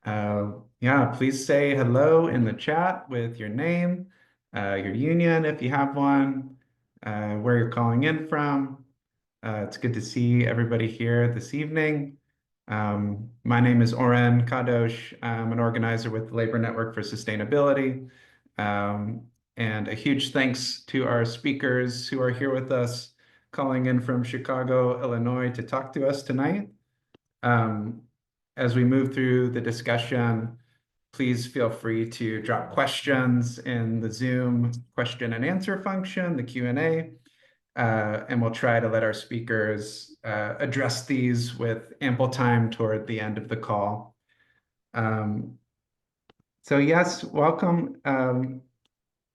Yeah, please say hello in the chat with your name, your union if you have one, where you're calling in from. It's good to see everybody here this evening. My name is Oren Kadosh. I'm an organizer with the Labor Network for Sustainability. Um, and a huge thanks to our speakers who are here with us, calling in from Chicago, Illinois, to talk to us tonight. As we move through the discussion, please feel free to drop questions in the Zoom question and answer function, the Q&A, and we'll try to let our speakers address these with ample time toward the end of the call. So yes, welcome.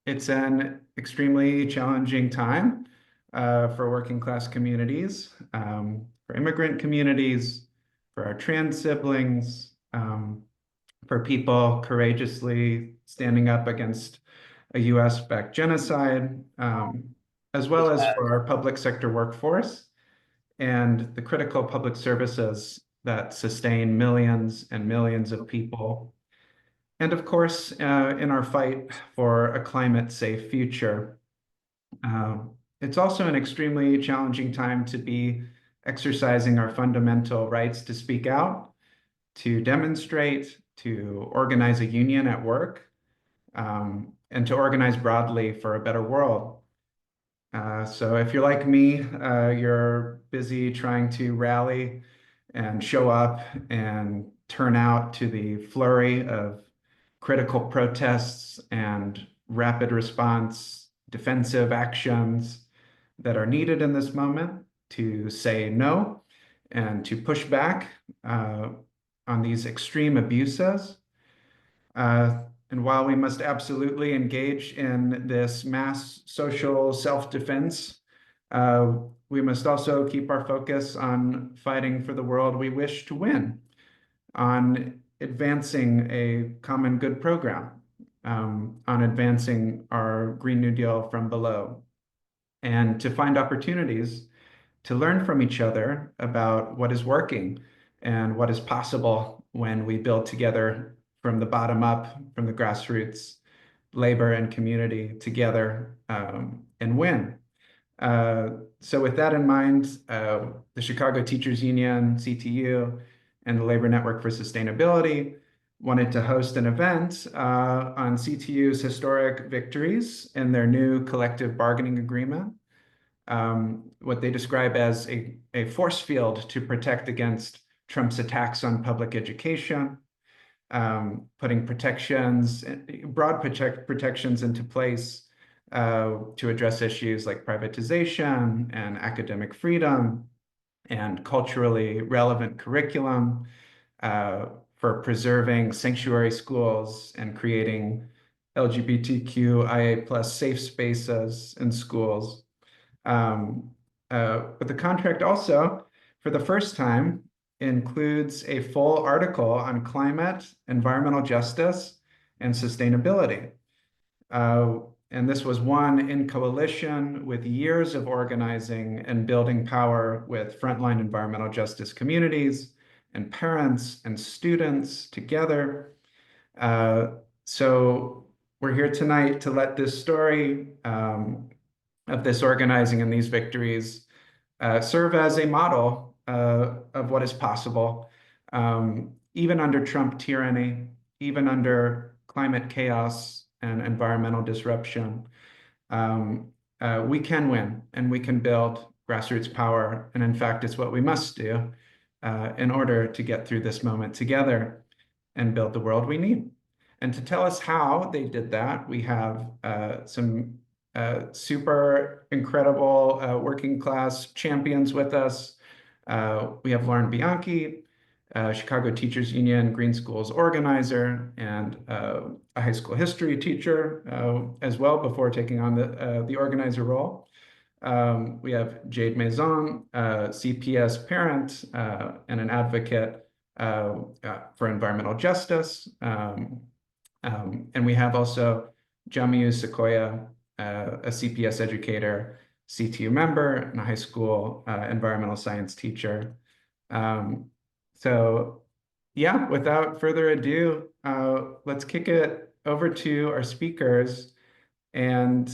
It's an extremely challenging time for working class communities, for immigrant communities, for our trans siblings, for people courageously standing up against a US-backed genocide, as well as for our public sector workforce and the critical public services that sustain millions and millions of people. And of course, in our fight for a climate-safe future. It's also an extremely challenging time to be exercising our fundamental rights to speak out, to demonstrate, to organize a union at work, and to organize broadly for a better world. So if you're like me, you're busy trying to rally and show up and turn out to the flurry of critical protests and rapid response defensive actions that are needed in this moment to say no and to push back on these extreme abuses. And while we must absolutely engage in this mass social self-defense, we must also keep our focus on fighting for the world we wish to win, on advancing a common good program, on advancing our Green New Deal from below, and to find opportunities to learn from each other about what is working and what is possible when we build together from the bottom up, from the grassroots, labor and community together, and win. So with that in mind, the Chicago Teachers Union, CTU, and the Labor Network for Sustainability wanted to host an event on CTU's historic victories in their new collective bargaining agreement, what they describe as a force field to protect against Trump's attacks on public education, putting broad protections into place to address issues like privatization and academic freedom and culturally relevant curriculum, for preserving sanctuary schools and creating LGBTQIA plus safe spaces in schools. But the contract also, for the first time, includes a full article on climate, environmental justice, and sustainability. And this was won in coalition with years of organizing and building power with frontline environmental justice communities and parents and students together. So we're here tonight to let this story of this organizing and these victories serve as a model of what is possible, even under Trump tyranny, even under climate chaos and environmental disruption. We can win and we can build grassroots power. And in fact, it's what we must do in order to get through this moment together and build the world we need. And to tell us how they did that, we have some super incredible working class champions with us. We have Lauren Bianchi, Chicago Teachers Union Green Schools organizer and a high school history teacher as well before taking on the organizer role. We have Jade Maison, CPS parent and an advocate for environmental justice. And we have also Jamiu Sequoia, a CPS educator, CTU member, and a high school environmental science teacher. So Yeah, without further ado, let's kick it over to our speakers and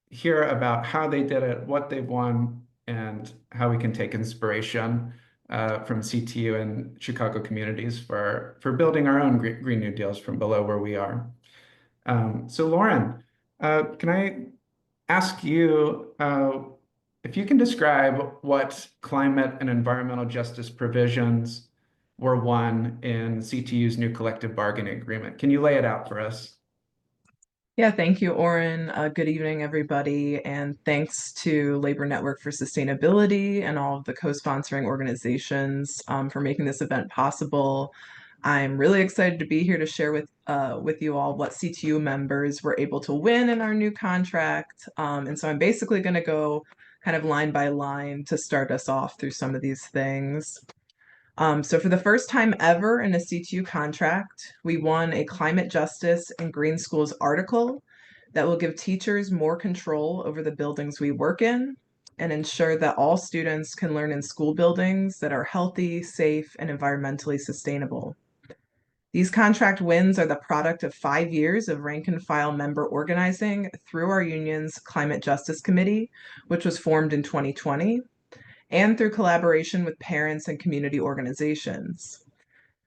hear about how they did it, what they've won, and how we can take inspiration from CTU and Chicago communities for building our own Green New Deals from below where we are. So Lauren, can I ask you if you can describe what climate and environmental justice provisions were won in CTU's new collective bargaining agreement? Can you lay it out for us? Yeah, thank you, Oren. Good evening, everybody. And thanks to Labor Network for Sustainability and all of the co-sponsoring organizations for making this event possible. I'm really excited to be here to share with you all what CTU members were able to win in our new contract. And so I'm basically going to go kind of line by line to start us off through some of these things. So for the first time ever in a CTU contract, we won a climate justice and green schools article that will give teachers more control over the buildings we work in and ensure that all students can learn in school buildings that are healthy, safe, and environmentally sustainable. These contract wins are the product of 5 years of rank and file member organizing through our union's Climate Justice Committee, which was formed in 2020, and through collaboration with parents and community organizations.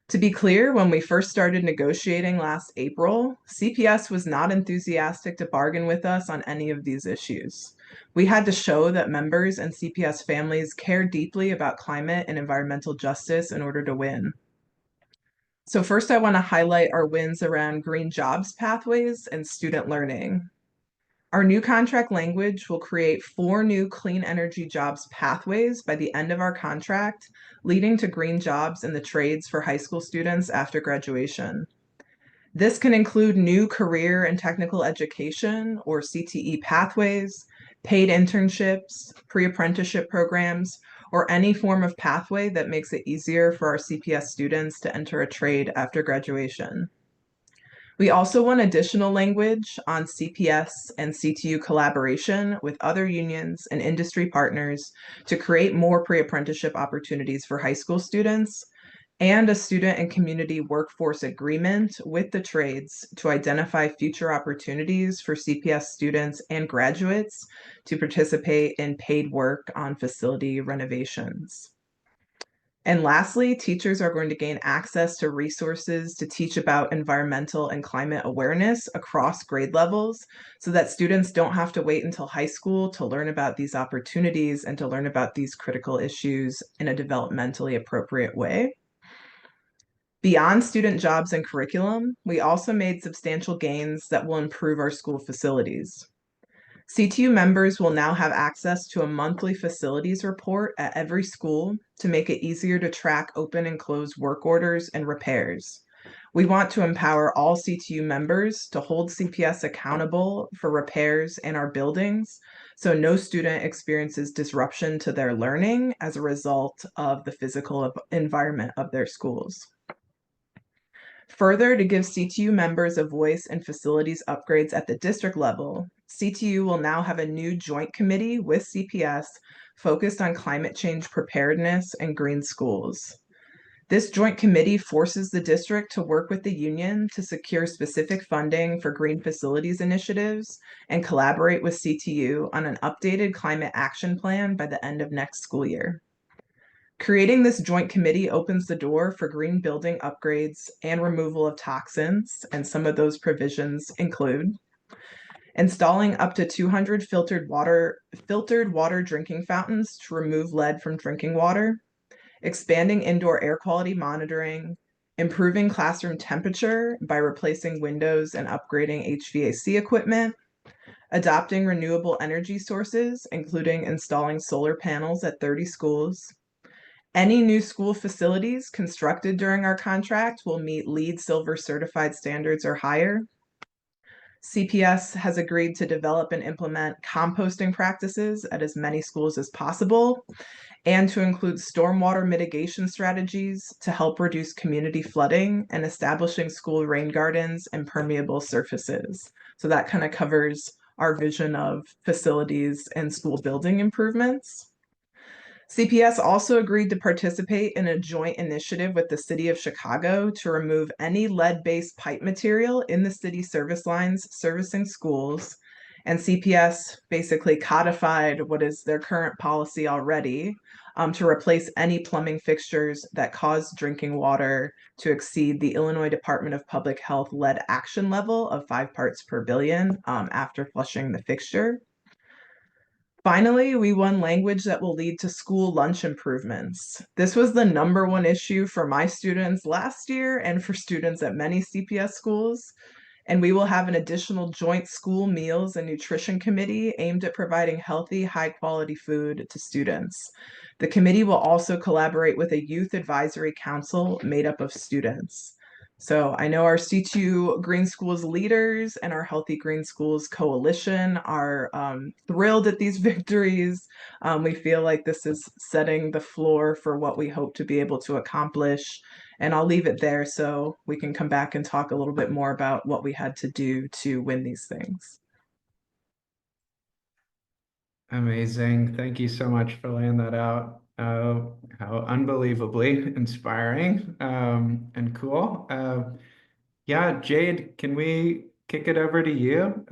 To be clear, when we first started negotiating last April, CPS was not enthusiastic to bargain with us on any of these issues. We had to show that members and CPS families care deeply about climate and environmental justice in order to win. So first, I want to highlight our wins around green jobs pathways and student learning. Our new contract language will create 4 new clean energy jobs pathways by the end of our contract, leading to green jobs in the trades for high school students after graduation. This can include new career and technical education, or CTE pathways, paid internships, pre-apprenticeship programs, or any form of pathway that makes it easier for our CPS students to enter a trade after graduation. We also want additional language on CPS and CTU collaboration with other unions and industry partners to create more pre-apprenticeship opportunities for high school students, and a student and community workforce agreement with the trades to identify future opportunities for CPS students and graduates to participate in paid work on facility renovations. And lastly, teachers are going to gain access to resources to teach about environmental and climate awareness across grade levels so that students don't have to wait until high school to learn about these opportunities and to learn about these critical issues in a developmentally appropriate way. Beyond student jobs and curriculum, we also made substantial gains that will improve our school facilities. CTU members will now have access to a monthly facilities report at every school to make it easier to track open and closed work orders and repairs. We want to empower all CTU members to hold CPS accountable for repairs in our buildings so no student experiences disruption to their learning as a result of the physical environment of their schools. Further, to give CTU members a voice in facilities upgrades at the district level, CTU will now have a new joint committee with CPS focused on climate change preparedness and green schools. This joint committee forces the district to work with the union to secure specific funding for green facilities initiatives and collaborate with CTU on an updated climate action plan by the end of next school year. Creating this joint committee opens the door for green building upgrades and removal of toxins, and some of those provisions include installing up to 200 filtered water drinking fountains to remove lead from drinking water, expanding indoor air quality monitoring, improving classroom temperature by replacing windows and upgrading HVAC equipment, adopting renewable energy sources, including installing solar panels at 30 schools. Any new school facilities constructed during our contract will meet LEED Silver certified standards or higher. CPS has agreed to develop and implement composting practices at as many schools as possible, and to include stormwater mitigation strategies to help reduce community flooding and establishing school rain gardens and permeable surfaces. So that kind of covers our vision of facilities and school building improvements. CPS also agreed to participate in a joint initiative with the city of Chicago to remove any lead-based pipe material in the city service lines servicing schools. And CPS basically codified what is their current policy already, to replace any plumbing fixtures that cause drinking water to exceed the Illinois Department of Public Health lead action level of 5 parts per billion after flushing the fixture. Finally, we won language that will lead to school lunch improvements. This was the number one issue for my students last year and for students at many CPS schools. And we will have an additional joint school meals and nutrition committee aimed at providing healthy, high quality food to students. The committee will also collaborate with a youth advisory council made up of students. So I know our C2 Green Schools leaders and our Healthy Green Schools Coalition are thrilled at these victories. We feel like this is setting the floor for what we hope to be able to accomplish. And I'll leave it there so we can come back and talk a little bit more about what we had to do to win these things. Amazing. Thank you so much for laying that out. How unbelievably inspiring and cool. Yeah, Jade, can we kick it over to you?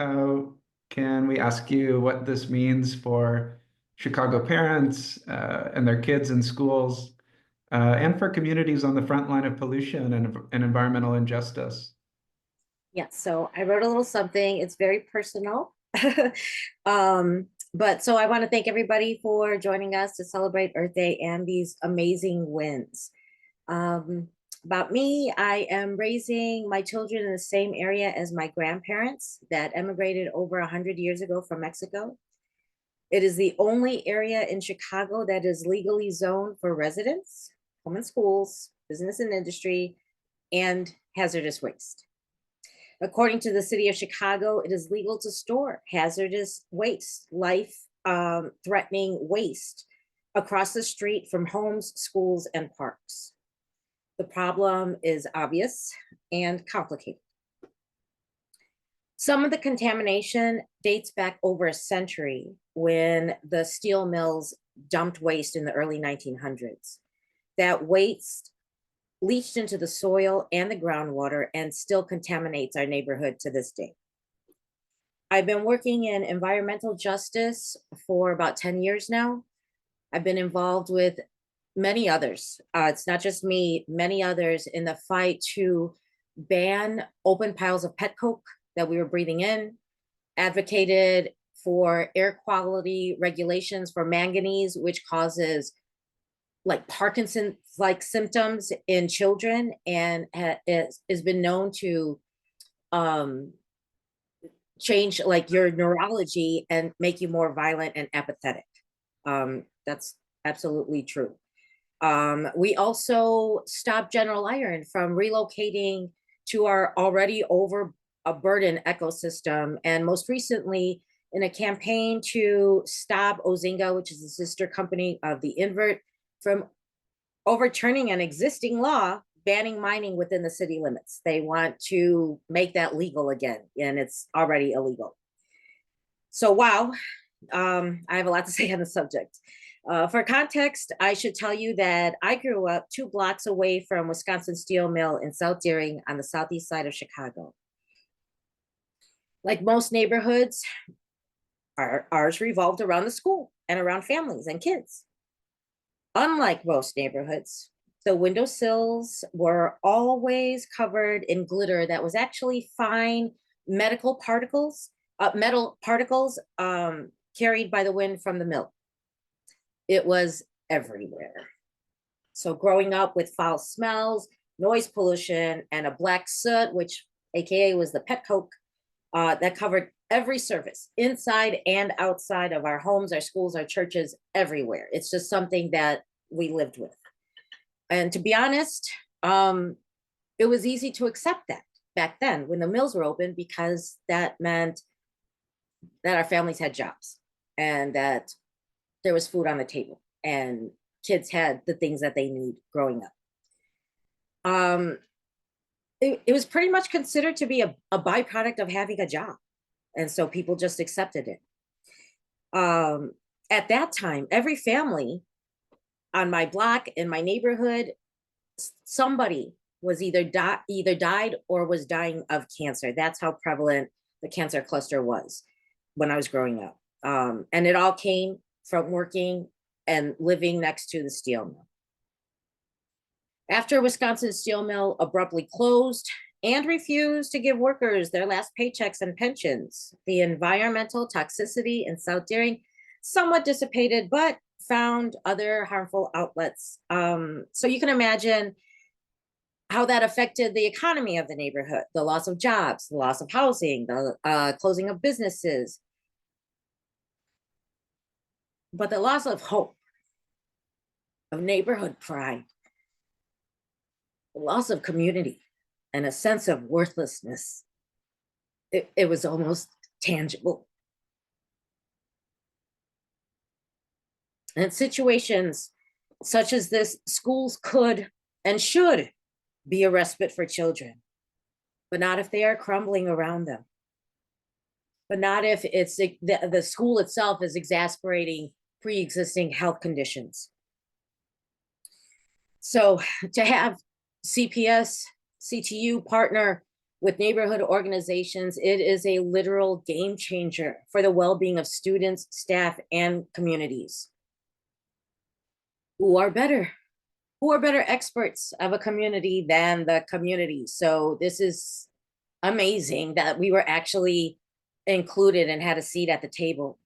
Can we ask you what this means for Chicago parents and their kids in schools, and for communities on the front line of pollution and environmental injustice? Yeah, so I wrote a little something. It's very personal. But so I want to thank everybody for joining us to celebrate Earth Day and these amazing wins. About me, I am raising my children in the same area as my grandparents that emigrated over 100 years ago from Mexico. It is the only area in Chicago that is legally zoned for residents, home and schools, business and industry, and hazardous waste. According to the city of Chicago, it is legal to store hazardous waste, life-threatening waste across the street from homes, schools, and parks. The problem is obvious and complicated. Some of the contamination dates back over a century when the steel mills dumped waste in the early 1900s. That waste leached into the soil and the groundwater and still contaminates our neighborhood to this day. I've been working in environmental justice for about 10 years now. I've been involved with many others. It's not just me, many others in the fight to ban open piles of pet coke that we were breathing in, advocated for air quality regulations for manganese, which causes like Parkinson's-like symptoms in children and has been known to change like your neurology and make you more violent and apathetic. That's absolutely true. We also stopped General Iron from relocating to our already overburdened ecosystem. And most recently, in a campaign to stop Ozinga, which is the sister company of the Invert, from overturning an existing law banning mining within the city limits. They want to make that legal again, and it's already illegal. So wow, I have a lot to say on the subject. For context, I should tell you that I grew up 2 blocks away from Wisconsin Steel Mill in South Deering on the southeast side of Chicago. Like most neighborhoods, ours revolved around the school and around families and kids. Unlike most neighborhoods, the windowsills were always covered in glitter that was actually fine metal particles carried by the wind from the mill. It was everywhere. So growing up with foul smells, noise pollution, and a black soot, which AKA was the pet coke, that covered every surface, inside and outside of our homes, our schools, our churches, everywhere. It's just something that we lived with. And to be honest, it was easy to accept that back then when the mills were open, because that meant that our families had jobs and that there was food on the table and kids had the things that they need growing up. It was pretty much considered to be a byproduct of having a job. And so people just accepted it. At that time, every family on my block, in my neighborhood, somebody was either died or was dying of cancer. That's how prevalent the cancer cluster was when I was growing up. And it all came from working and living next to the steel mill. After Wisconsin steel mill abruptly closed and refused to give workers their last paychecks and pensions, the environmental toxicity in South Daring somewhat dissipated, but found other harmful outlets. So you can imagine how that affected the economy of the neighborhood, the loss of jobs, the loss of housing, the closing of businesses, but the loss of hope, of neighborhood pride, the loss of community, and a sense of worthlessness. It was almost tangible. And in situations such as this, schools could and should be a respite for children, but not if they are crumbling around them. But not if it's the school itself is exasperating pre-existing health conditions. So to have CPS, CTU partner with neighborhood organizations, it is a literal game changer for the well-being of students, staff, and communities. Who are better experts of a community than the community? So this is amazing that we were actually included and had a seat at the table.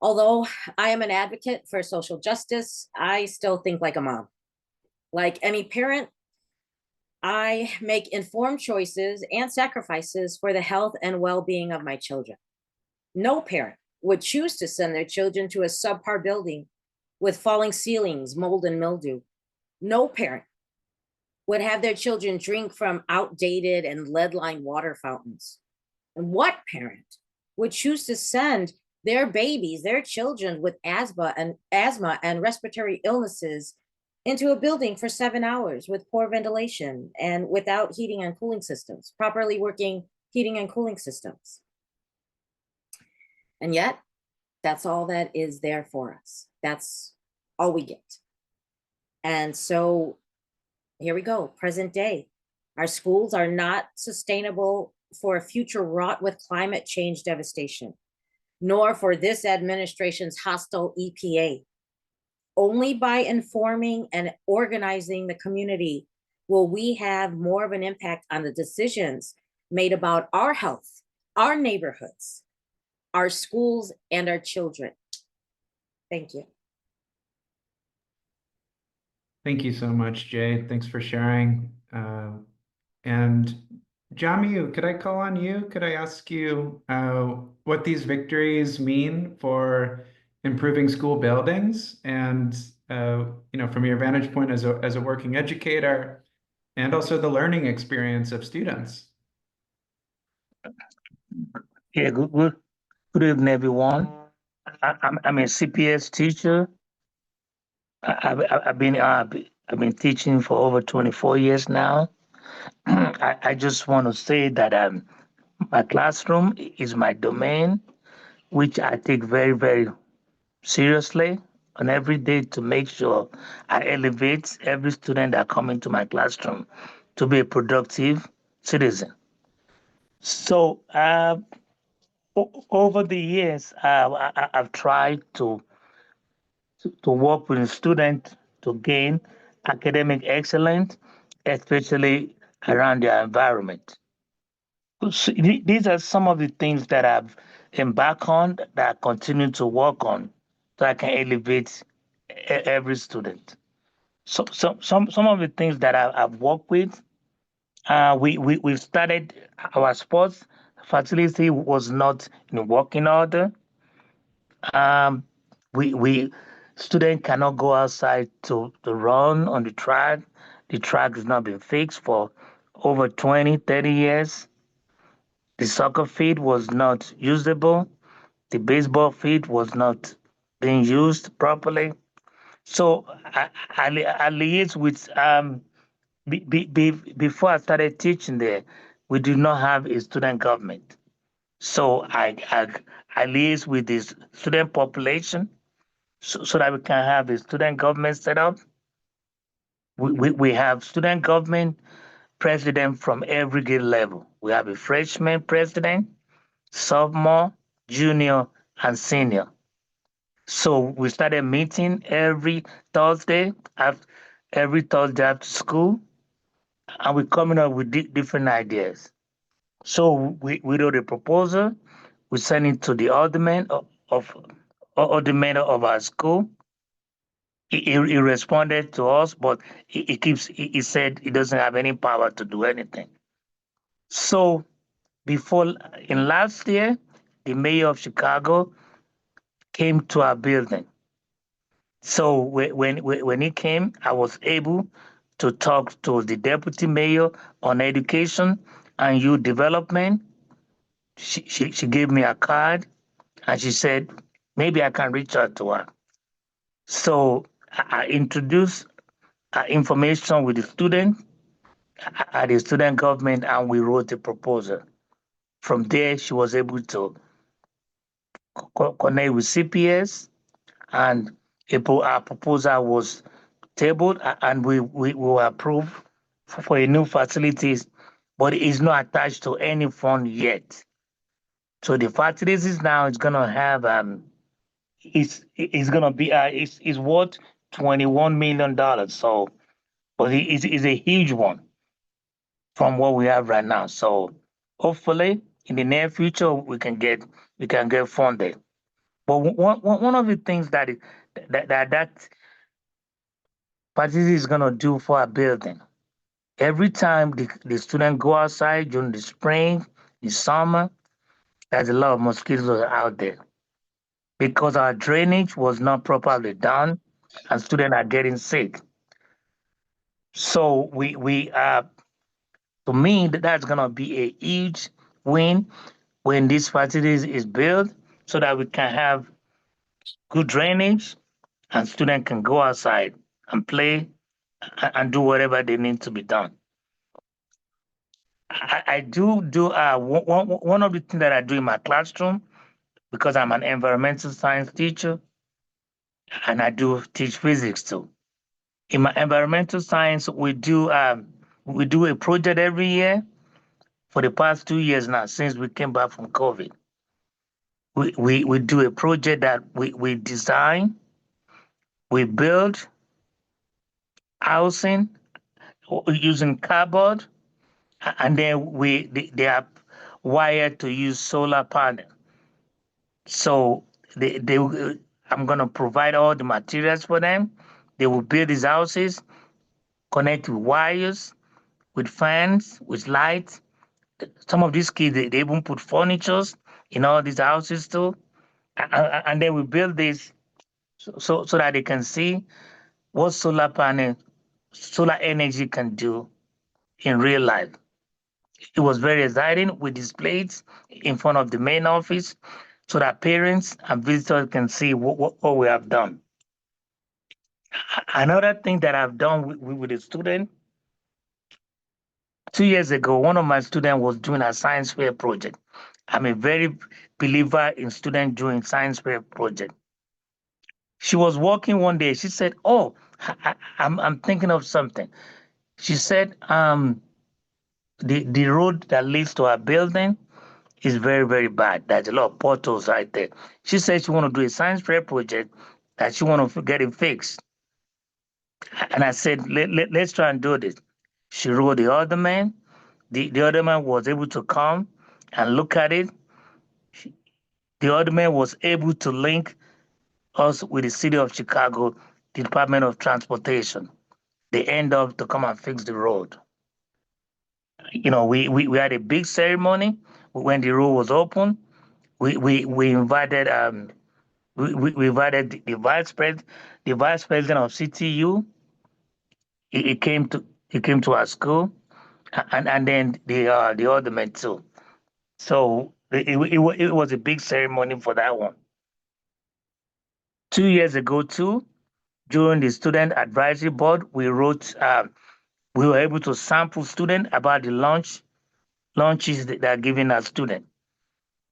Although I am an advocate for social justice, I still think like a mom. Like any parent, I make informed choices and sacrifices for the health and well-being of my children. No parent would choose to send their children to a subpar building with falling ceilings, mold, and mildew. No parent would have their children drink from outdated and lead-lined water fountains. And what parent would choose to send their babies, their children with asthma and respiratory illnesses into a building for 7 hours with poor ventilation and without heating and cooling systems, properly working heating and cooling systems? And yet, that's all that is there for us. That's all we get. And so here we go, present day. Our schools are not sustainable for a future wrought with climate change devastation, nor for this administration's hostile EPA. Only by informing and organizing the community will we have more of an impact on the decisions made about our health, our neighborhoods, our schools, and our children. Thank you. Thank you so much, Jay. Thanks for sharing. And Jamiu, could I call on you? Could I ask you what these victories mean for improving school buildings and, from your vantage point as a working educator, and also the learning experience of students? Yeah, good evening, everyone. I'm a CPS teacher. I've been teaching for over 24 years now. I just want to say that my classroom is my domain, which I take very, very seriously on every day to make sure I elevate every student that come into my classroom to be a productive citizen. So over the years, I've tried to work with students to gain academic excellence, especially around their environment. So these are some of the things that I've embarked on, that I continue to work on, so I can elevate every student. So some of the things that I've worked with, we've started our sports facility was not in working order. Um, we students cannot go outside to run on the track. The track has not been fixed for over 20, 30 years. The soccer field was not usable. The baseball field was not being used properly. So I liaised with before I started teaching there, we did not have a student government. So I liaised with the student population so that we can have a student government set up. We have student government president from every grade level. We have a freshman president, sophomore, junior, and senior. So we started meeting Thursday after every Thursday after school, and we're coming up with different ideas. So we wrote a proposal. We sent it to the alderman of our school. He responded to us, but he said he doesn't have any power to do anything. So before in last year, the mayor of Chicago came to our building. So when he came, I was able to talk to the deputy mayor on education and youth development. She gave me a card and she said maybe I can reach out to her. So I introduced information with the student at the student government and we wrote a proposal. From there, she was able to connect with CPS and our proposal was tabled and we were approved for a new facilities, but it's not attached to any fund yet. So the facilities now is gonna have it's gonna be it's worth $21 million. So, but it's a huge one from what we have right now. So hopefully in the near future we can get funded. But one of the things that facility is gonna do for our building, every time the student go outside during the spring, the summer, there's a lot of mosquitoes out there because our drainage was not properly done and students are getting sick. So we to me that's gonna be a huge win when this facility is built so that we can have good drainage and students can go outside and play and do whatever they need to be done. I do one of the things that I do in my classroom because I'm an environmental science teacher and I do teach physics too. In my environmental science, we do a project every year for the past 2 years now since we came back from COVID. We do a project that we design, we build housing using cardboard, and then they are wired to use solar panel. So I'm gonna provide all the materials for them. They will build these houses, connect with wires, with fans, with lights. Some of these kids they even put furnitures in all these houses too, and then we build this so that they can see what solar energy can do in real life. It was very exciting. We displayed in front of the main office so that parents and visitors can see what we have done. Another thing that I've done with a student, 2 years ago, one of my students was doing a science fair project. I'm a very believer in students doing science fair project. She was walking one day. She said, "Oh, I'm thinking of something." She said, the road that leads to our building is very, very bad. There's a lot of potholes right there." She said she want to do a science fair project that she want to get it fixed. And I said, let's try and do this. She wrote the other man. The other man was able to come and look at it. The other man was able to link us with the city of Chicago, the Department of Transportation. They end up to come and fix the road. You know, we had a big ceremony when the road was open. We invited we invited the vice president of CTU. He came to our school, and then the other men too. So it was a big ceremony for that one. 2 years ago too, during the student advisory board, we were able to sample students about the lunches that are giving our students.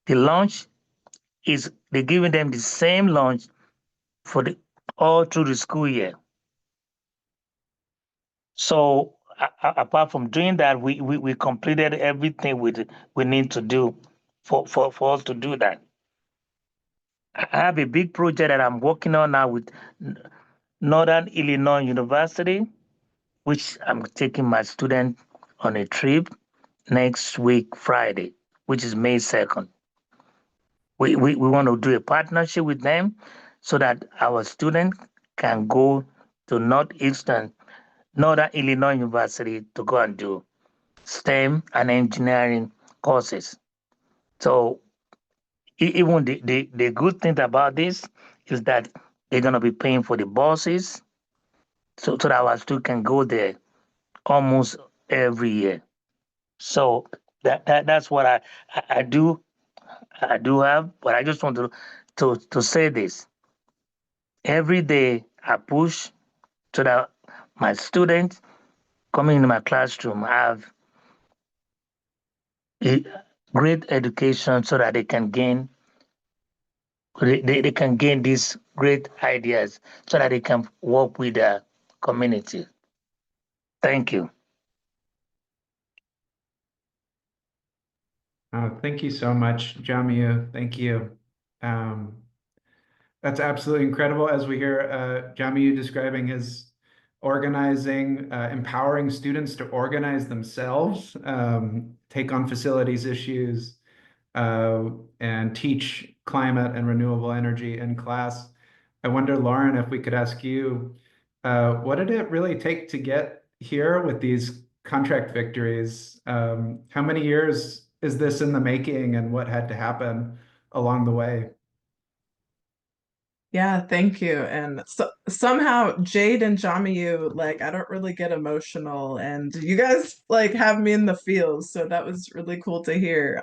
The lunch is they're giving them the same lunch for the all through the school year. So apart from doing that, we completed everything we need to do for us to do that. I have a big project that I'm working on now with Northern Illinois University, which I'm taking my student on a trip next week, Friday, which is May 2nd. We want to do a partnership with them so that our student can go to Northern Illinois University to go and do STEM and engineering courses. So even the good thing about this is that they're going to be paying for the buses so that our student can go there almost every year. So that's what I do have, but I just want to say this. Every day I push so that my students coming into my classroom have a great education so that they can gain these great ideas so that they can work with the community. Thank you. Thank you so much, Jamiu. Thank you. That's absolutely incredible as we hear Jamiu describing his organizing, empowering students to organize themselves, take on facilities issues, and teach climate and renewable energy in class. I wonder, Lauren, if we could ask you, what did it really take to get here with these contract victories? How many years is this in the making, and what had to happen along the way? Yeah, thank you. And so somehow Jade and Jamiyu, like I don't really get emotional, and you guys like have me in the feels, so that was really cool to hear.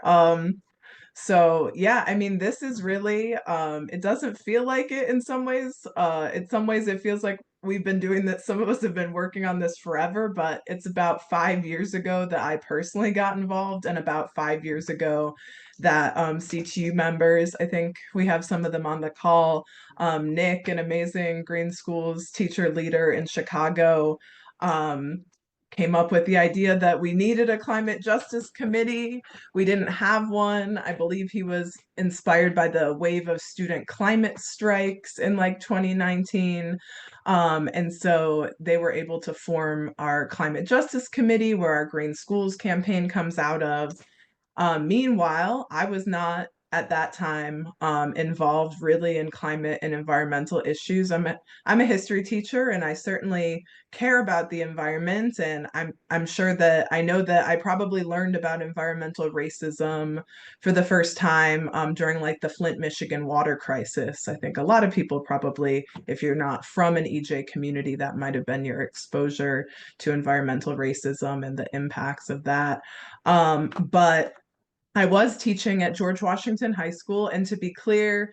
So yeah, I mean, this is really it doesn't feel like it in some ways. In some ways it feels like we've been doing that. Some of us have been working on this forever, but it's about 5 years ago that I personally got involved, and about 5 years ago that CTU members, I think we have some of them on the call, Nick, an amazing Green Schools teacher leader in Chicago, um, came up with the idea that we needed a climate justice committee. We didn't have one. I believe he was inspired by the wave of student climate strikes in like 2019. And so they were able to form our climate justice committee, where our Green Schools campaign comes out of. Meanwhile, I was not at that time involved really in climate and environmental issues. I'm a history teacher, and I certainly care about the environment. And I'm sure that I know that I probably learned about environmental racism for the first time during like the Flint, Michigan water crisis. I think a lot of people probably, if you're not from an EJ community, that might have been your exposure to environmental racism and the impacts of that. But I was teaching at George Washington High School, and to be clear,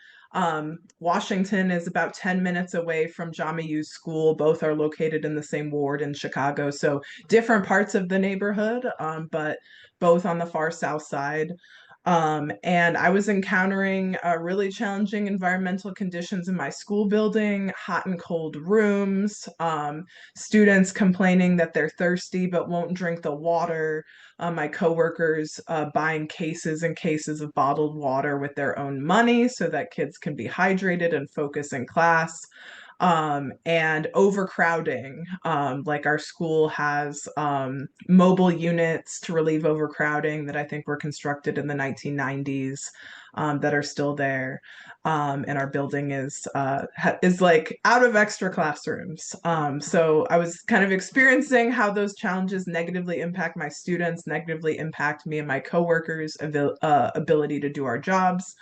Washington is about 10 minutes away from Jamiyu's school. Both are located in the same ward in Chicago, so different parts of the neighborhood, but both on the far south side. And I was encountering really challenging environmental conditions in my school building, hot and cold rooms, students complaining that they're thirsty but won't drink the water, my coworkers buying cases and cases of bottled water with their own money so that kids can be hydrated and focus in class. And overcrowding. Like our school has mobile units to relieve overcrowding that I think were constructed in the 1990s that are still there. And our building is like out of extra classrooms. So I was kind of experiencing how those challenges negatively impact my students, negatively impact me and my coworkers' ability to do our jobs.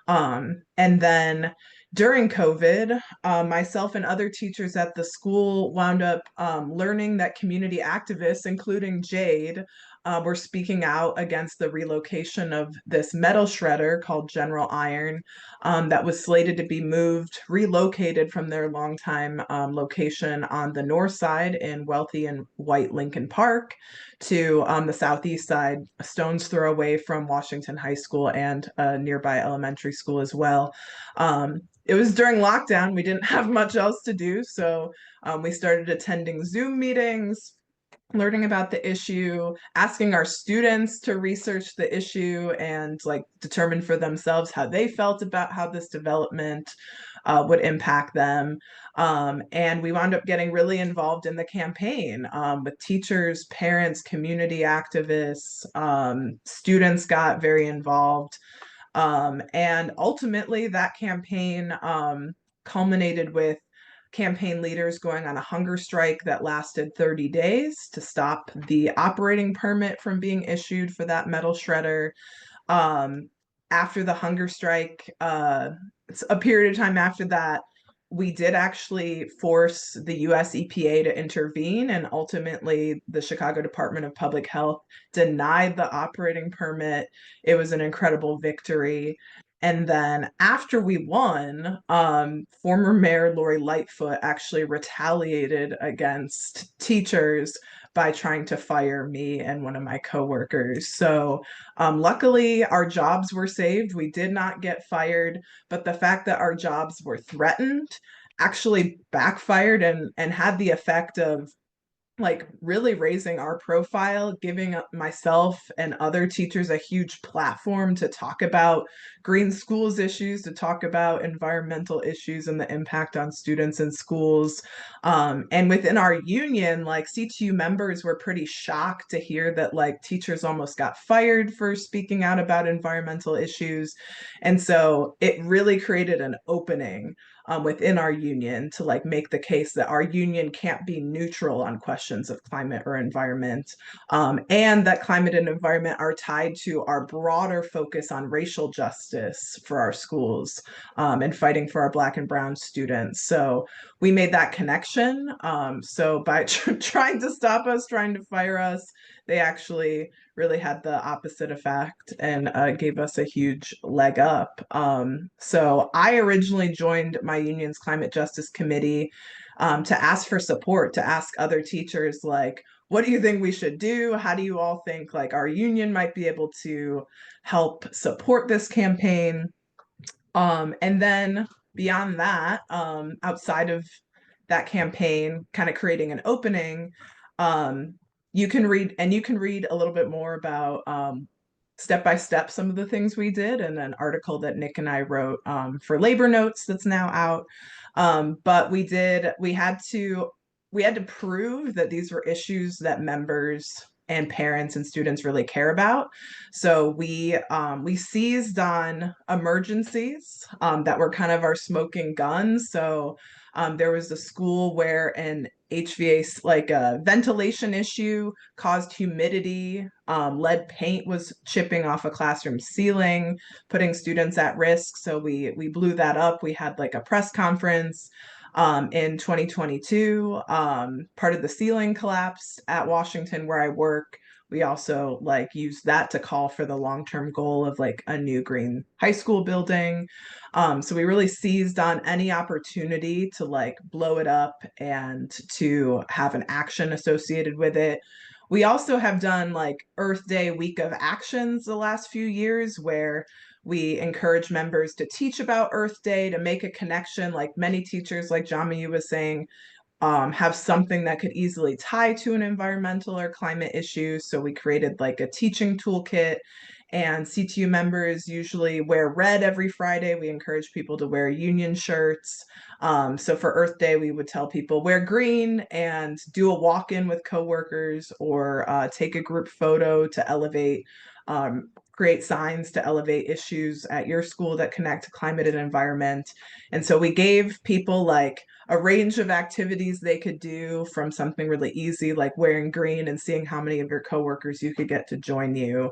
And then during COVID, myself and other teachers at the school wound up learning that community activists, including Jade, were speaking out against the relocation of this metal shredder called General Iron that was slated to be relocated from their longtime location on the north side in wealthy and white Lincoln Park to the southeast side, a stone's throw away from Washington High School and a nearby elementary school as well. It was during lockdown. We didn't have much else to do, so we started attending Zoom meetings, learning about the issue, asking our students to research the issue and like determine for themselves how they felt about how this development would impact them. And we wound up getting really involved in the campaign with teachers, parents, community activists, students got very involved. And ultimately, that campaign culminated with campaign leaders going on a hunger strike that lasted 30 days to stop the operating permit from being issued for that metal shredder. After the hunger strike, a period of time after that, we did actually force the US EPA to intervene, and ultimately the Chicago Department of Public Health denied the operating permit. It was an incredible victory. And then after we won, former Mayor Lori Lightfoot actually retaliated against teachers by trying to fire me and one of my coworkers. So luckily, our jobs were saved. We did not get fired, but the fact that our jobs were threatened actually backfired and had the effect of like really raising our profile, giving myself and other teachers a huge platform to talk about green schools issues, to talk about environmental issues and the impact on students and schools. And within our union, like CTU members were pretty shocked to hear that like teachers almost got fired for speaking out about environmental issues. And so it really created an opening within our union to like make the case that our union can't be neutral on questions of climate or environment, and that climate and environment are tied to our broader focus on racial justice for our schools and fighting for our Black and Brown students. So we made that connection. So by trying to stop us, trying to fire us, they actually really had the opposite effect and gave us a huge leg up. So I originally joined my union's climate justice committee to ask for support, to ask other teachers, like, what do you think we should do? How do you all think like our union might be able to help support this campaign? And then beyond that, outside of that campaign, kind of creating an opening, you can read a little bit more about step by step some of the things we did in an article that Nick and I wrote for Labor Notes that's now out. But we had to prove that these were issues that members and parents and students really care about. So we seized on emergencies that were kind of our smoking guns. So there was a school where an HVAC, like a ventilation issue, caused humidity. Lead paint was chipping off a classroom ceiling, putting students at risk. So we blew that up. We had like a press conference in 2022. Part of the ceiling collapsed at Washington where I work. We also like used that to call for the long-term goal of like a new green high school building. So we really seized on any opportunity to like blow it up and to have an action associated with it. We also have done like Earth Day week of actions the last few years where we encourage members to teach about Earth Day, to make a connection. Like many teachers, like Jamiu was saying, have something that could easily tie to an environmental or climate issue. So we created like a teaching toolkit, and CTU members usually wear red every Friday. We encourage people to wear union shirts. So for Earth Day, we would tell people wear green and do a walk-in with coworkers, or take a group photo to elevate, create signs to elevate issues at your school that connect to climate and environment. And so we gave people like a range of activities they could do, from something really easy like wearing green and seeing how many of your coworkers you could get to join you.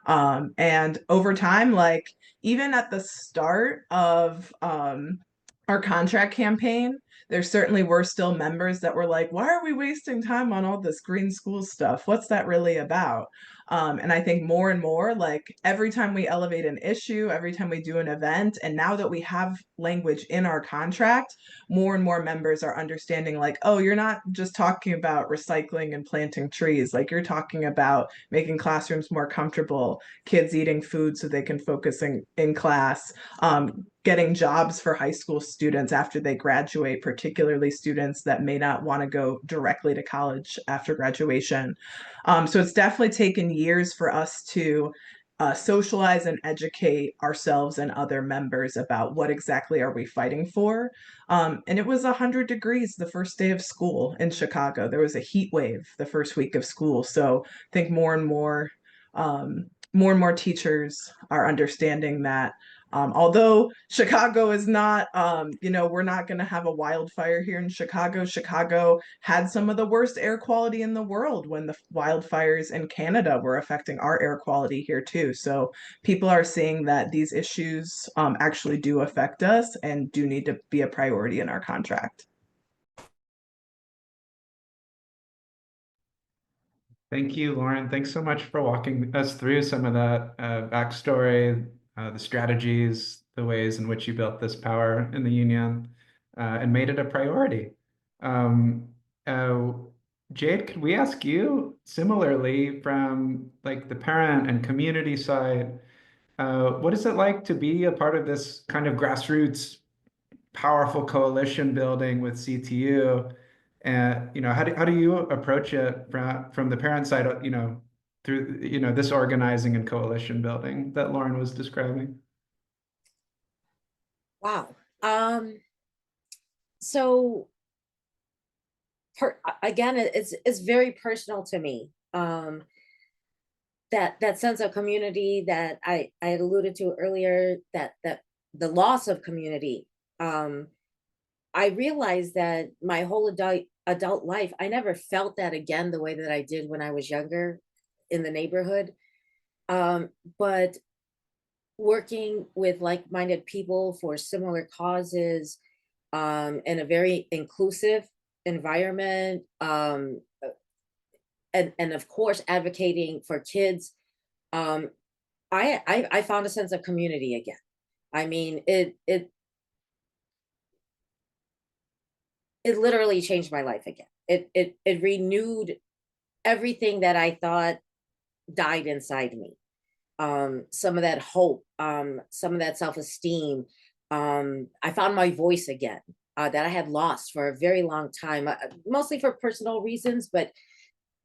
And over time, like even at the start of our contract campaign, there certainly were still members that were like, why are we wasting time on all this green school stuff? What's that really about? And I think more and more, like every time we elevate an issue, every time we do an event, and now that we have language in our contract, more and more members are understanding like, oh, you're not just talking about recycling and planting trees, like you're talking about making classrooms more comfortable, kids eating food so they can focus in class, getting jobs for high school students after they graduate, particularly students that may not want to go directly to college after graduation. So it's definitely taken years for us to socialize and educate ourselves and other members about what exactly are we fighting for. And it was 100 degrees the first day of school in Chicago. There was a heat wave the first week of school. So I think more and more teachers are understanding that although Chicago is not, we're not going to have a wildfire here in Chicago. Chicago had some of the worst air quality in the world when the wildfires in Canada were affecting our air quality here too. So people are seeing that these issues actually do affect us and do need to be a priority in our contract. Thank you, Lauren. Thanks so much for walking us through some of that backstory, the strategies, the ways in which you built this power in the union, and made it a priority. Um, uh, Jade, could we ask you similarly from like the parent and community side, what is it like to be a part of this kind of grassroots powerful coalition building with CTU? And how do you approach it from the parent side, through this organizing and coalition building that Lauren was describing? Wow. So again, it's very personal to me. That sense of community that I had alluded to earlier, that the loss of community. I realized that my whole adult life, I never felt that again the way that I did when I was younger in the neighborhood. But working with like-minded people for similar causes, in a very inclusive environment, and of course advocating for kids, I found a sense of community again. I mean, it literally changed my life again. It renewed everything that I thought died inside me. Some of that hope, some of that self-esteem. I found my voice again, that I had lost for a very long time, mostly for personal reasons, but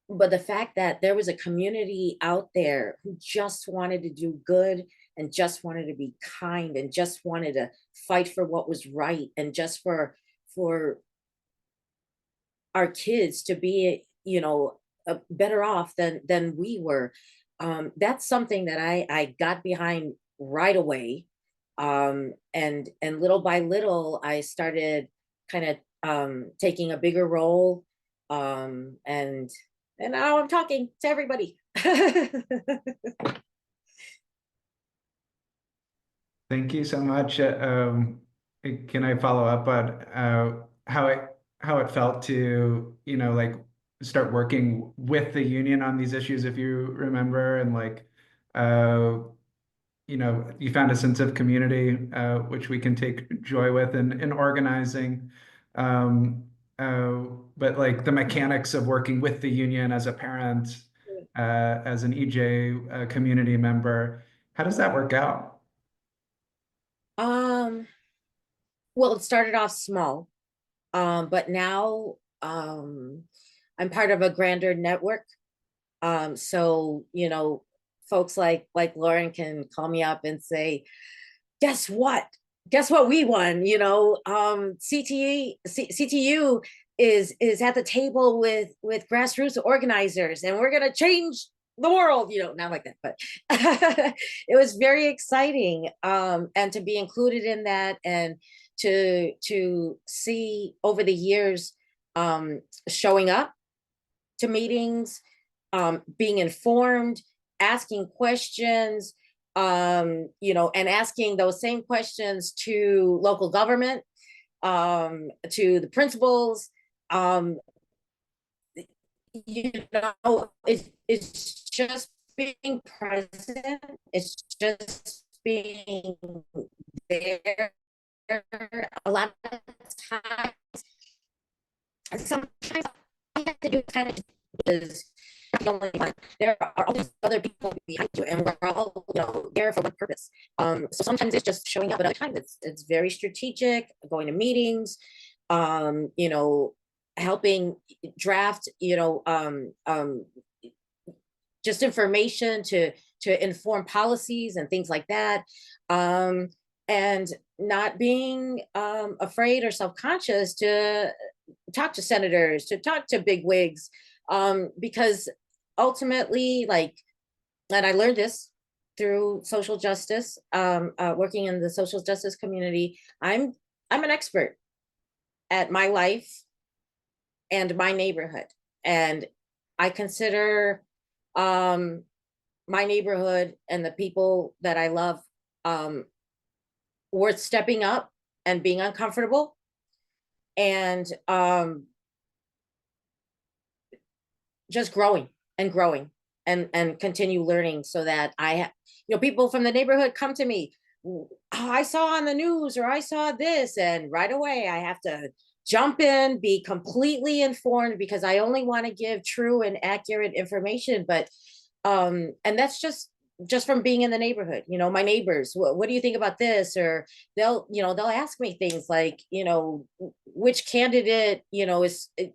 the fact that there was a community out there who just wanted to do good and just wanted to be kind and just wanted to fight for what was right and just for our kids to be, better off than we were. That's something that I got behind right away. And little by little, I started kind of taking a bigger role. And now I'm talking to everybody. Thank you so much. Can I follow up on how it felt to, like start working with the union on these issues, if you remember, and like, you found a sense of community, which we can take joy with in organizing. Um, but like the mechanics of working with the union as a parent, as an EJ community member, how does that work out? Um, well, it started off small, but now, I'm part of a grander network. So, folks like Lauren can call me up and say, guess what? Guess what we won? CTU is at the table with grassroots organizers, and we're gonna change the world. Not like that, but it was very exciting, and to be included in that, and to see over the years, showing up to meetings, being informed, asking questions, and asking those same questions to local government, to the principals. It's just being present. It's just being there. A lot of times, sometimes all you have to do kind of is the only one. There are all these other people behind you, and we're all there for one purpose. So sometimes it's just showing up, but other times it's very strategic, going to meetings, helping draft, just information to inform policies and things like that. And not being afraid or self-conscious to talk to senators, to talk to big wigs, because ultimately, and I learned this through social justice, working in the social justice community. I'm an expert at my life and my neighborhood, and I consider my neighborhood and the people that I love worth stepping up and being uncomfortable, and just growing and continue learning, so that people from the neighborhood come to me. Oh, I saw on the news, or I saw this, and right away I have to jump in, be completely informed, because I only want to give true and accurate information. But and that's just from being in the neighborhood. My neighbors, what do you think about this? Or they'll ask me things like, which candidate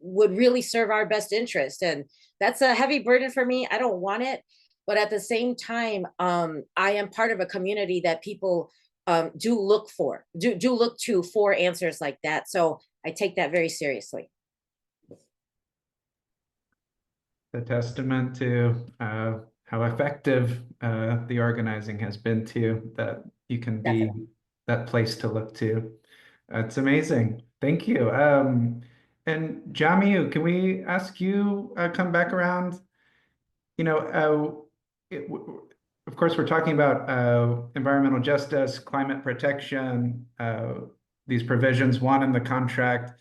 would really serve our best interest. And that's a heavy burden for me. I don't want it, but at the same time, I am part of a community that people do look to for answers like that. So I take that very seriously. The testament to how effective the organizing has been, to that you can be Definitely. that place to look to. It's amazing. Thank you. And Jamiu, can we ask you come back around? Of course, we're talking about environmental justice, climate protection, these provisions, one in the contract,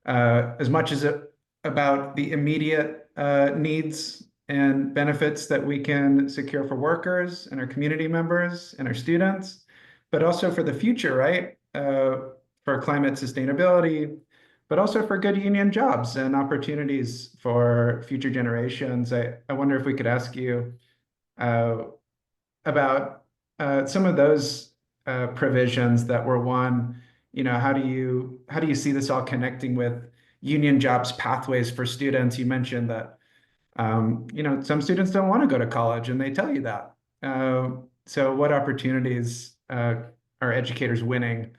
as much as about the immediate needs and benefits that we can secure for workers and our community members and our students, but also for the future, right? For climate sustainability, but also for good union jobs and opportunities for future generations. I wonder if we could ask you about some of those provisions that were won. How do you see this all connecting with union jobs pathways for students? You mentioned that some students don't want to go to college, and they tell you that. So what opportunities are educators winning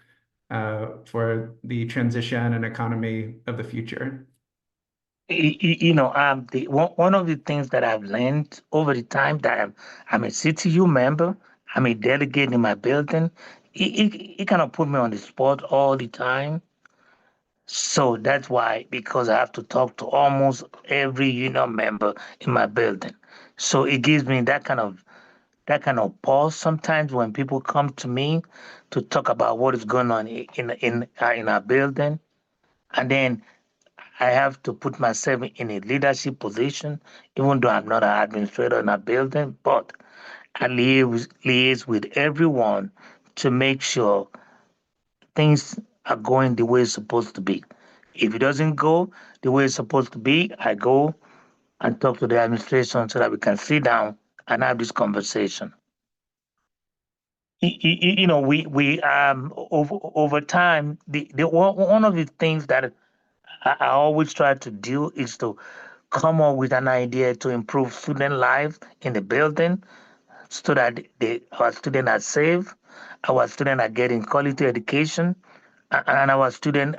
for the transition and economy of the future? One of the things that I've learned over the time that I'm a CTU member, I'm a delegate in my building. It kind of put me on the spot all the time. So that's why, because I have to talk to almost every union member in my building. So it gives me that kind of pause sometimes when people come to me to talk about what is going on in our building, and then I have to put myself in a leadership position, even though I'm not an administrator in a building, but I liaise with everyone to make sure things are going the way it's supposed to be. If it doesn't go the way it's supposed to be, I go and talk to the administration so that we can sit down and have this conversation. We over time, one of the things that I always try to do is to come up with an idea to improve student life in the building, so that our students are safe, our students are getting quality education, and our students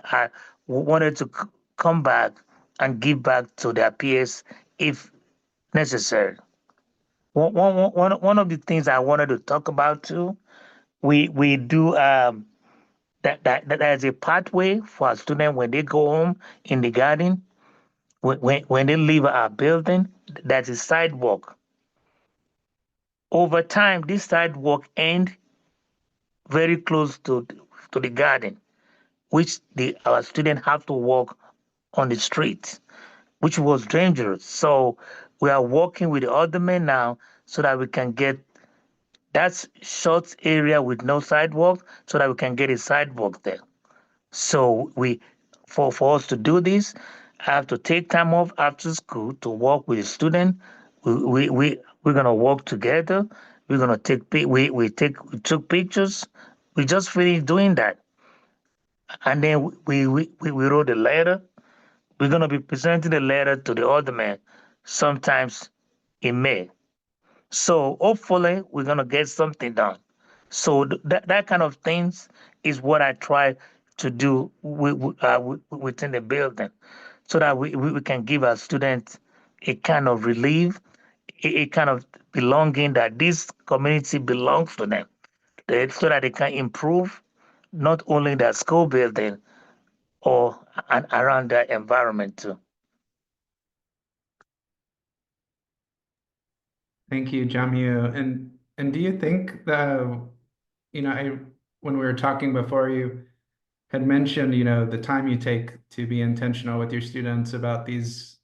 wanted to come back and give back to their peers if necessary. One of the things I wanted to talk about too, we do that there's a pathway for our students when they go home in the garden. When they leave our building, there's a sidewalk. Over time, this sidewalk ends very close to the garden. which our students have to walk on the street, which was dangerous. So we are working with the aldermen now so that we can get that short area with no sidewalk so that we can get a sidewalk there. So for us to do this, I have to take time off after school to work with the student. We're gonna work together. We're gonna we took pictures. We just finished doing that, and then we wrote a letter. We're gonna be presenting the letter to the alderman sometimes in May. So hopefully we're gonna get something done. So that kind of things is what I try to do within the building, so that we can give our students a kind of relief, a kind of belonging that this community belongs to them, so that they can improve not only their school building or and around their environment too. Thank you, Jamie. And do you think that, when we were talking before, you had mentioned, the time you take to be intentional with your students about these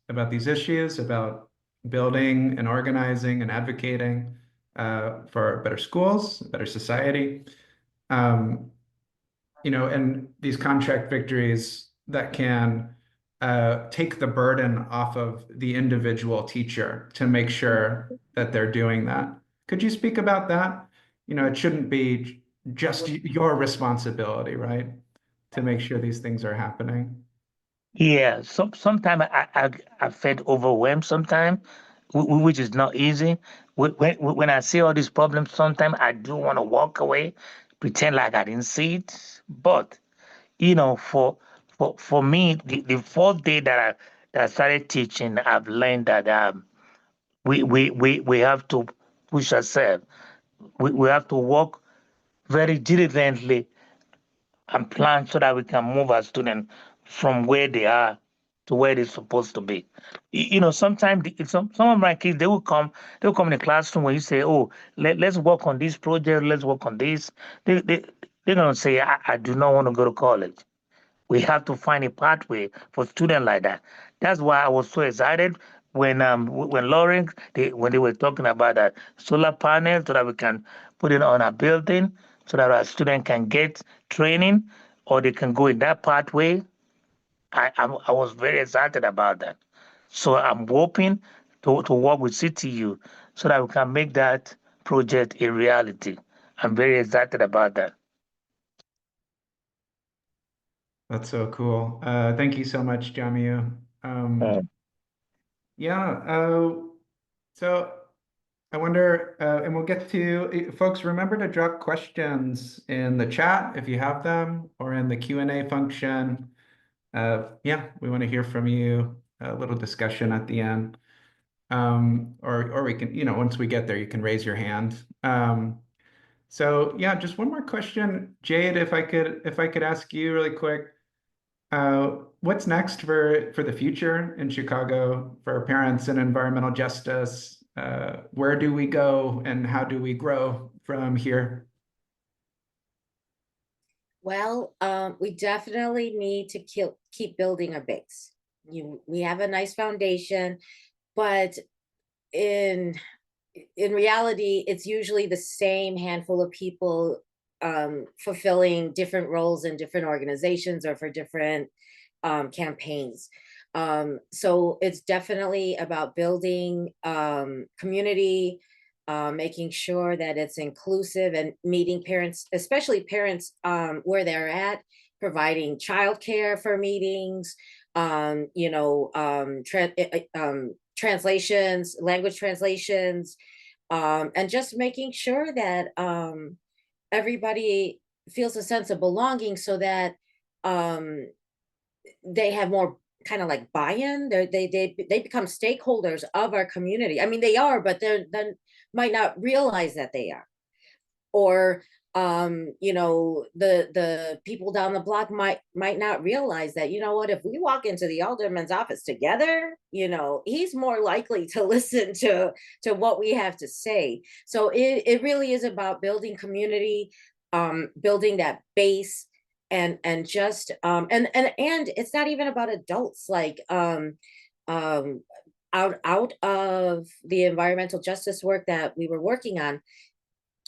issues, about building and organizing and advocating for better schools, better society. Um, and these contract victories that can take the burden off of the individual teacher to make sure that they're doing that. Could you speak about that? It shouldn't be just your responsibility, right? To make sure these things are happening. Yeah, sometimes I felt overwhelmed sometimes, which is not easy. When I see all these problems, sometimes I do want to walk away, pretend like I didn't see it. But for me, the fourth day that I started teaching, I've learned that we have to push ourselves. We have to work very diligently and plan so that we can move our students from where they are to where they're supposed to be. Sometimes some of my kids they will come in the classroom when you say, "Oh, let's work on this project, let's work on this." They're gonna say, "I do not want to go to college." We have to find a pathway for students like that. That's why I was so excited when Lauren when they were talking about that solar panel so that we can put it on our building so that our students can get training or they can go in that pathway. I was very excited about that. So I'm hoping to work with CTU so that we can make that project a reality. I'm very excited about that. That's so cool. Thank you so much, Jamie. Mm. Yeah. So I wonder, and we'll get to folks. Remember to drop questions in the chat if you have them, or in the Q&A function. Yeah, we want to hear from you. A little discussion at the end, or we can, once we get there, you can raise your hand. So yeah, just one more question, Jade, if I could ask you really quick. What's next for the future in Chicago for our parents and environmental justice? Where do we go and how do we grow from here? Well, we definitely need to keep building our base. We have a nice foundation, but in reality, it's usually the same handful of people fulfilling different roles in different organizations or for different campaigns. So it's definitely about building community, making sure that it's inclusive and meeting parents, especially parents where they're at, providing childcare for meetings, translations, language translations, and just making sure that everybody feels a sense of belonging so that they have more kind of like buy-in. They become stakeholders of our community. I mean, they are, but they might not realize that they are. Or the people down the block might not realize that, what, if we walk into the alderman's office together, he's more likely to listen to what we have to say. So it really is about building community, building that base, and just and it's not even about adults, like out of the environmental justice work that we were working on,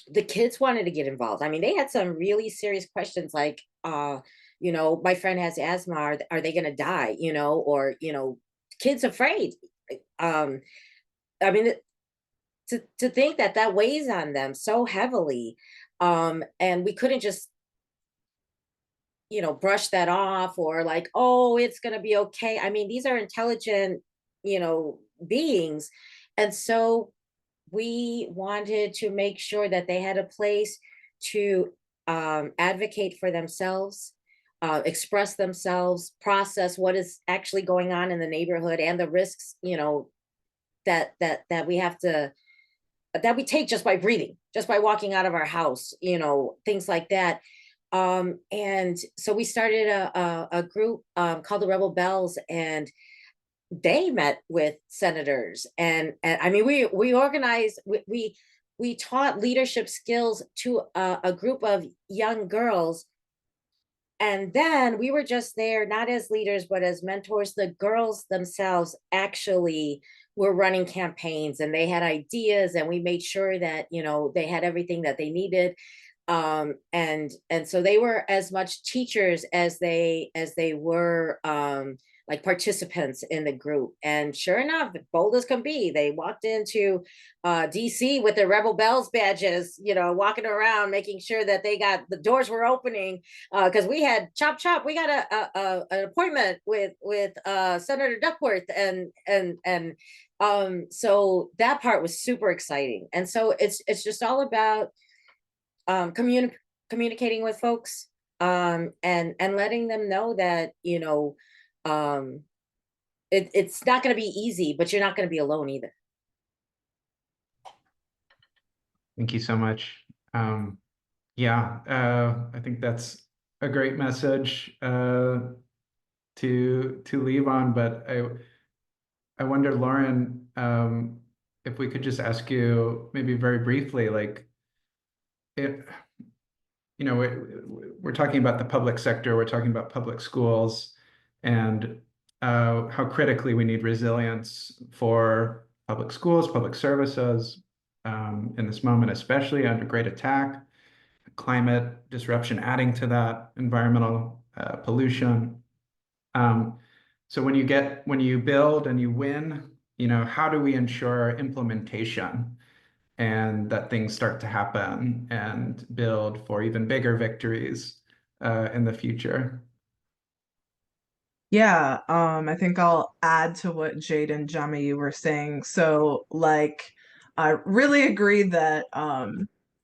the kids wanted to get involved. I mean, they had some really serious questions like, my friend has asthma, are they going to die, or kids afraid. um I mean, to think that that weighs on them so heavily, and we couldn't just brush that off, or like, oh, it's going to be okay. I mean, these are intelligent, beings. And so we wanted to make sure that they had a place to advocate for themselves, express themselves, process what is actually going on in the neighborhood, and the risks, that we have to that we take just by breathing, just by walking out of our house, things like that. And so we started a group called the Rebel Bells, and they met with senators, and I mean, we organized, we taught leadership skills to a group of young girls. And then we were just there not as leaders but as mentors. The girls themselves actually were running campaigns, and they had ideas, and we made sure that they had everything that they needed. And so they were as much teachers as they were like participants in the group. And sure enough, bold as can be, they walked into DC with their Rebel Bells badges, walking around making sure that they got the doors were opening, because we had chop chop, we got an appointment with Senator Duckworth, and so that part was super exciting. And so it's just all about communicating with folks, and letting them know that it's not going to be easy, but you're not going to be alone either. Thank you so much. Yeah, I think that's a great message to leave on. But I wonder, Lauren, if we could just ask you maybe very briefly, like, it, we're talking about the public sector, we're talking about public schools, and how critically we need resilience for public schools, public services, in this moment, especially under great attack, climate disruption adding to that, environmental pollution. So when you build and you win, how do we ensure implementation, and that things start to happen and build for even bigger victories in the future? Yeah, I think I'll add to what Jade and Jami you were saying. So, like, I really agree that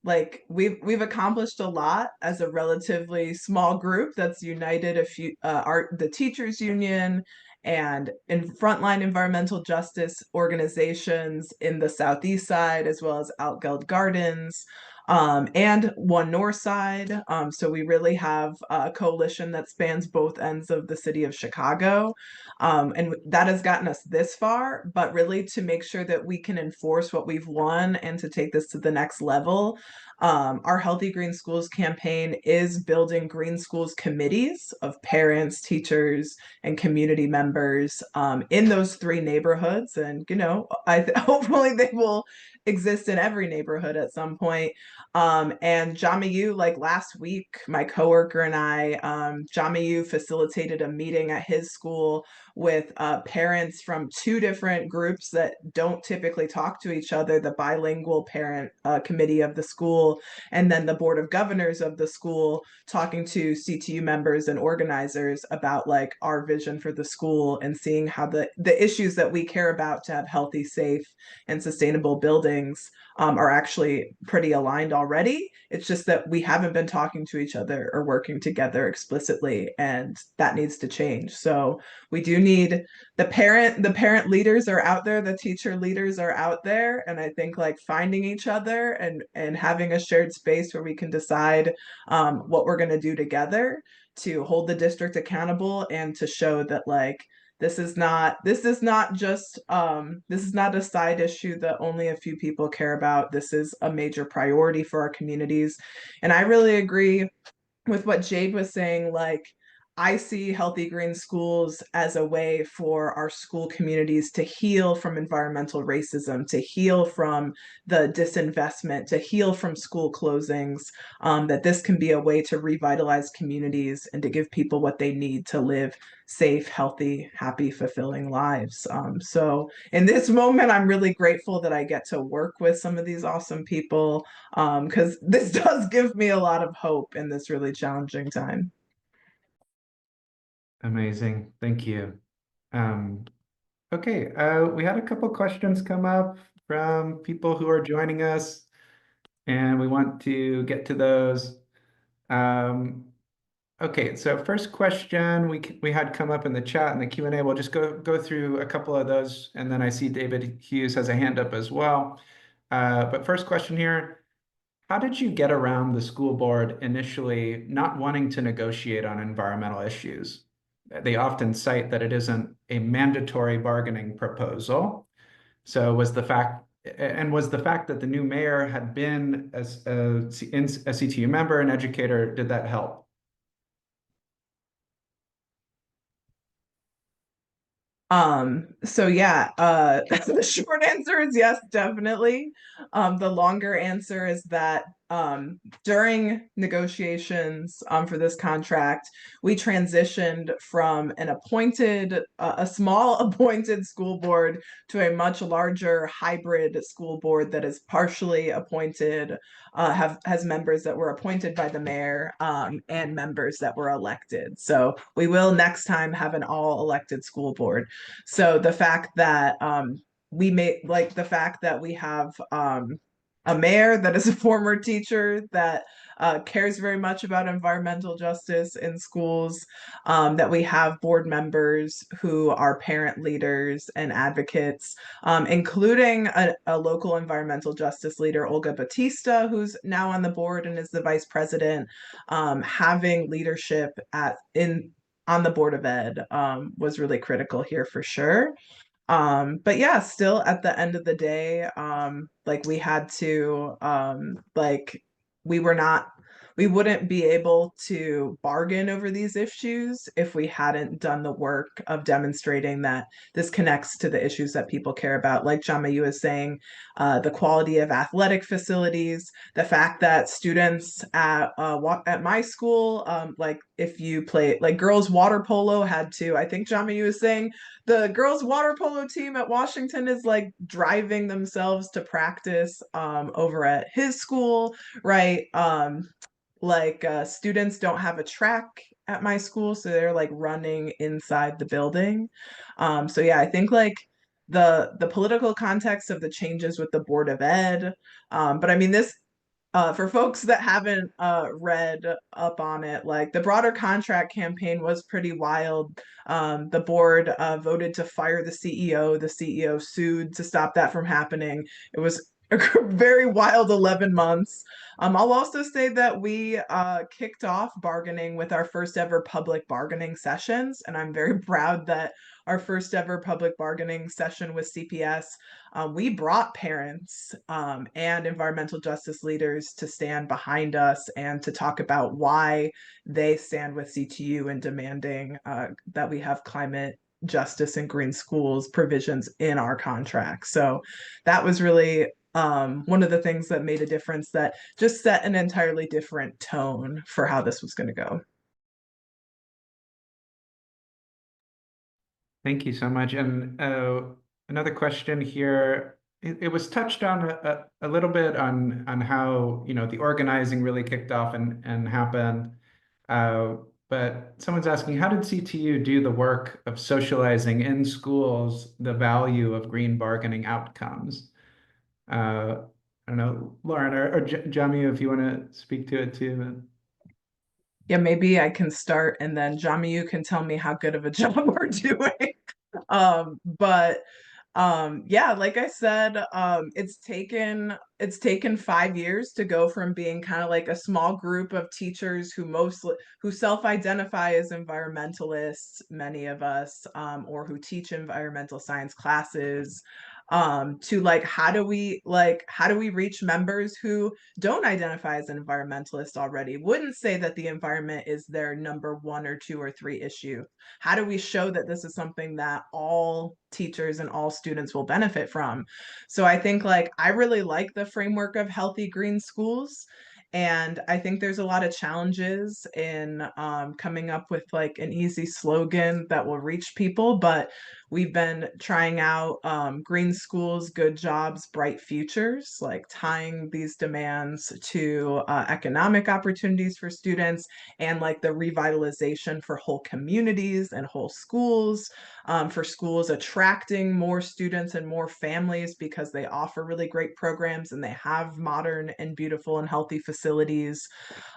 like we've accomplished a lot as a relatively small group that's united a few the teachers union and in frontline environmental justice organizations in the southeast side, as well as Outgeld Gardens, and One North Side. So we really have a coalition that spans both ends of the city of Chicago. And that has gotten us this far, but really to make sure that we can enforce what we've won and to take this to the next level. Our Healthy Green Schools campaign is building green schools committees of parents, teachers, and community members in those 3 neighborhoods. And, hopefully they will exist in every neighborhood at some point. And Jamiyu, like last week, my coworker and I, Jamiyu facilitated a meeting at his school with parents from 2 different groups that don't typically talk to each other, the bilingual parent committee of the school, and then the board of governors of the school, talking to CTU members and organizers about like our vision for the school and seeing how the issues that we care about to have healthy, safe, and sustainable buildings are actually pretty aligned already. It's just that we haven't been talking to each other or working together explicitly, and that needs to change. So we do need the parent leaders are out there, the teacher leaders are out there, and I think like finding each other and having a shared space where we can decide what we're going to do together to hold the district accountable and to show that like this is not just this is not a side issue that only a few people care about. This is a major priority for our communities. And I really agree with what Jade was saying, like, I see Healthy Green Schools as a way for our school communities to heal from environmental racism, to heal from the disinvestment, to heal from school closings, that this can be a way to revitalize communities and to give people what they need to live safe, healthy, happy, fulfilling lives. So in this moment, I'm really grateful that I get to work with some of these awesome people, because this does give me a lot of hope in this really challenging time. Amazing. Thank you. Um, okay, we had a couple questions come up from people who are joining us, and we want to get to those. Okay, so first question we had come up in the chat and the Q&A. We'll just go through a couple of those, and then I see David Hughes has a hand up as well. But first question here. How did you get around the school board initially not wanting to negotiate on environmental issues? They often cite that it isn't a mandatory bargaining proposal. So was the fact that the new mayor had been a CTU member, an educator, did that help? So yeah, the short answer is yes, definitely. The longer answer is that during negotiations for this contract, we transitioned from a small appointed school board to a much larger hybrid school board that is partially appointed, has members that were appointed by the mayor, and members that were elected. So we will next time have an all elected school board. So the fact that the fact that we have a mayor that is a former teacher that cares very much about environmental justice in schools, that we have board members who are parent leaders and advocates, including a local environmental justice leader, Olga Batista, who's now on the board and is the vice president, having leadership on the Board of Ed was really critical here for sure. But yeah, still at the end of the day, like we had to, like we were not, we wouldn't be able to bargain over these issues if we hadn't done the work of demonstrating that this connects to the issues that people care about. Like Jamayu is saying, the quality of athletic facilities, the fact that students at my school, like if you play like girls water polo had to, I think Jamayu is saying the girls water polo team at Washington is like driving themselves to practice over at his school, right? Students don't have a track at my school, so they're like running inside the building. So yeah, I think like the political context of the changes with the Board of Ed, but I mean this for folks that haven't read up on it, like the broader contract campaign was pretty wild. The board voted to fire the CEO. The CEO sued to stop that from happening. It was a very wild 11 months. I'll also say that we kicked off bargaining with our first ever public bargaining sessions, and I'm very proud that our first ever public bargaining session with CPS, we brought parents and environmental justice leaders to stand behind us and to talk about why they stand with CTU in demanding that we have climate justice and green schools provisions in our contract. So that was really one of the things that made a difference, that just set an entirely different tone for how this was going to go. Thank you so much. And another question here. It was touched on a little bit on how the organizing really kicked off and happened. But someone's asking, how did CTU do the work of socializing in schools the value of green bargaining outcomes? I don't know, Lauren or Jami, if you want to speak to it too. Yeah, maybe I can start and then Jami, you can tell me how good of a job we're doing. But yeah, like I said, it's taken 5 years to go from being kind of like a small group of teachers who self-identify as environmentalists, many of us, or who teach environmental science classes, to like how do we reach members who don't identify as an environmentalist already, wouldn't say that the environment is their number 1 or 2 or 3 issue. How do we show that this is something that all teachers and all students will benefit from? So I think like I really like the framework of healthy green schools. And I think there's a lot of challenges in coming up with like an easy slogan that will reach people. But we've been trying out green schools, good jobs, bright futures, like tying these demands to economic opportunities for students and like the revitalization for whole communities and whole schools, for schools attracting more students and more families because they offer really great programs and they have modern and beautiful and healthy facilities.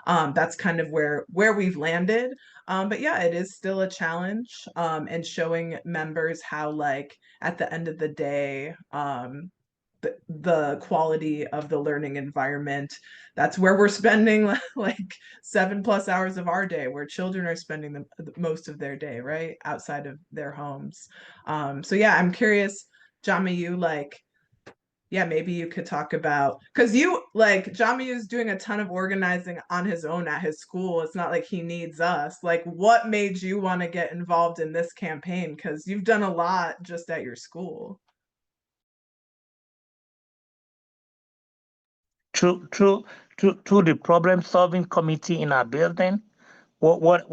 That's kind of where we've landed. But yeah, it is still a challenge, and showing members how like at the end of the day, the quality of the learning environment, that's where we're spending like 7+ hours of our day, where children are spending the most of their day, right, outside of their homes. So yeah, I'm curious, Jamiu, like, yeah, maybe you could talk about, because you like Jamiu is doing a ton of organizing on his own at his school. It's not like he needs us. Like, what made you want to get involved in this campaign? Because you've done a lot just at your school. Through the problem solving committee in our building, what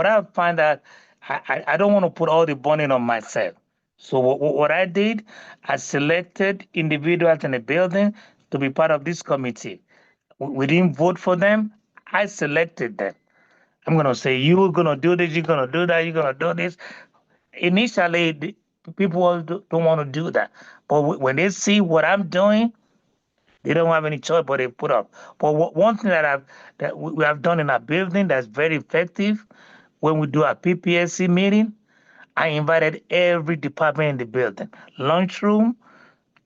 I find that I don't want to put all the burden on myself. So what I did, I selected individuals in the building to be part of this committee. We didn't vote for them. I selected them. I'm gonna say you're gonna do this, you're gonna do that, you're gonna do this. Initially, people don't want to do that, but when they see what I'm doing, they don't have any choice, but they put up. But one thing that we have done in our building that's very effective, when we do a PPSC meeting, I invited every department in the building, lunchroom,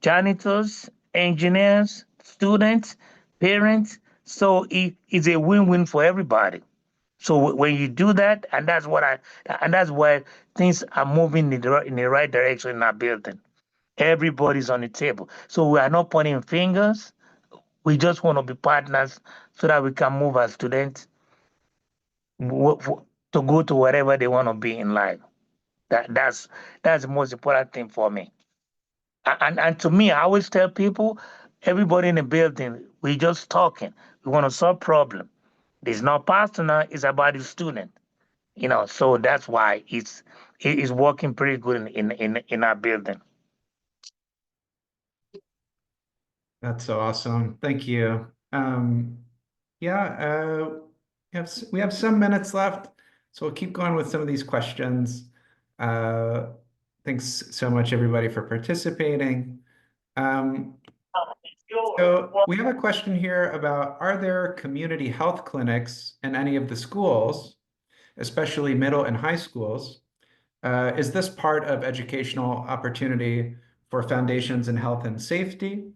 janitors, engineers, students, parents. So it's a win-win for everybody. So when you do that, and that's why things are moving in the right direction in our building. Everybody's on the table. So we are not pointing fingers. We just want to be partners so that we can move our students to go to wherever they want to be in life. That's the most important thing for me. And to me, I always tell people, everybody in the building, we just talking. We want to solve problem. It's not personal. It's about the student. So that's why it is working pretty good in our building. That's so awesome. Thank you. Yeah, we have some minutes left, so we'll keep going with some of these questions. Thanks so much, everybody, for participating. So we have a question here about, are there community health clinics in any of the schools, especially middle and high schools? Is this part of educational opportunity for foundations in health and safety?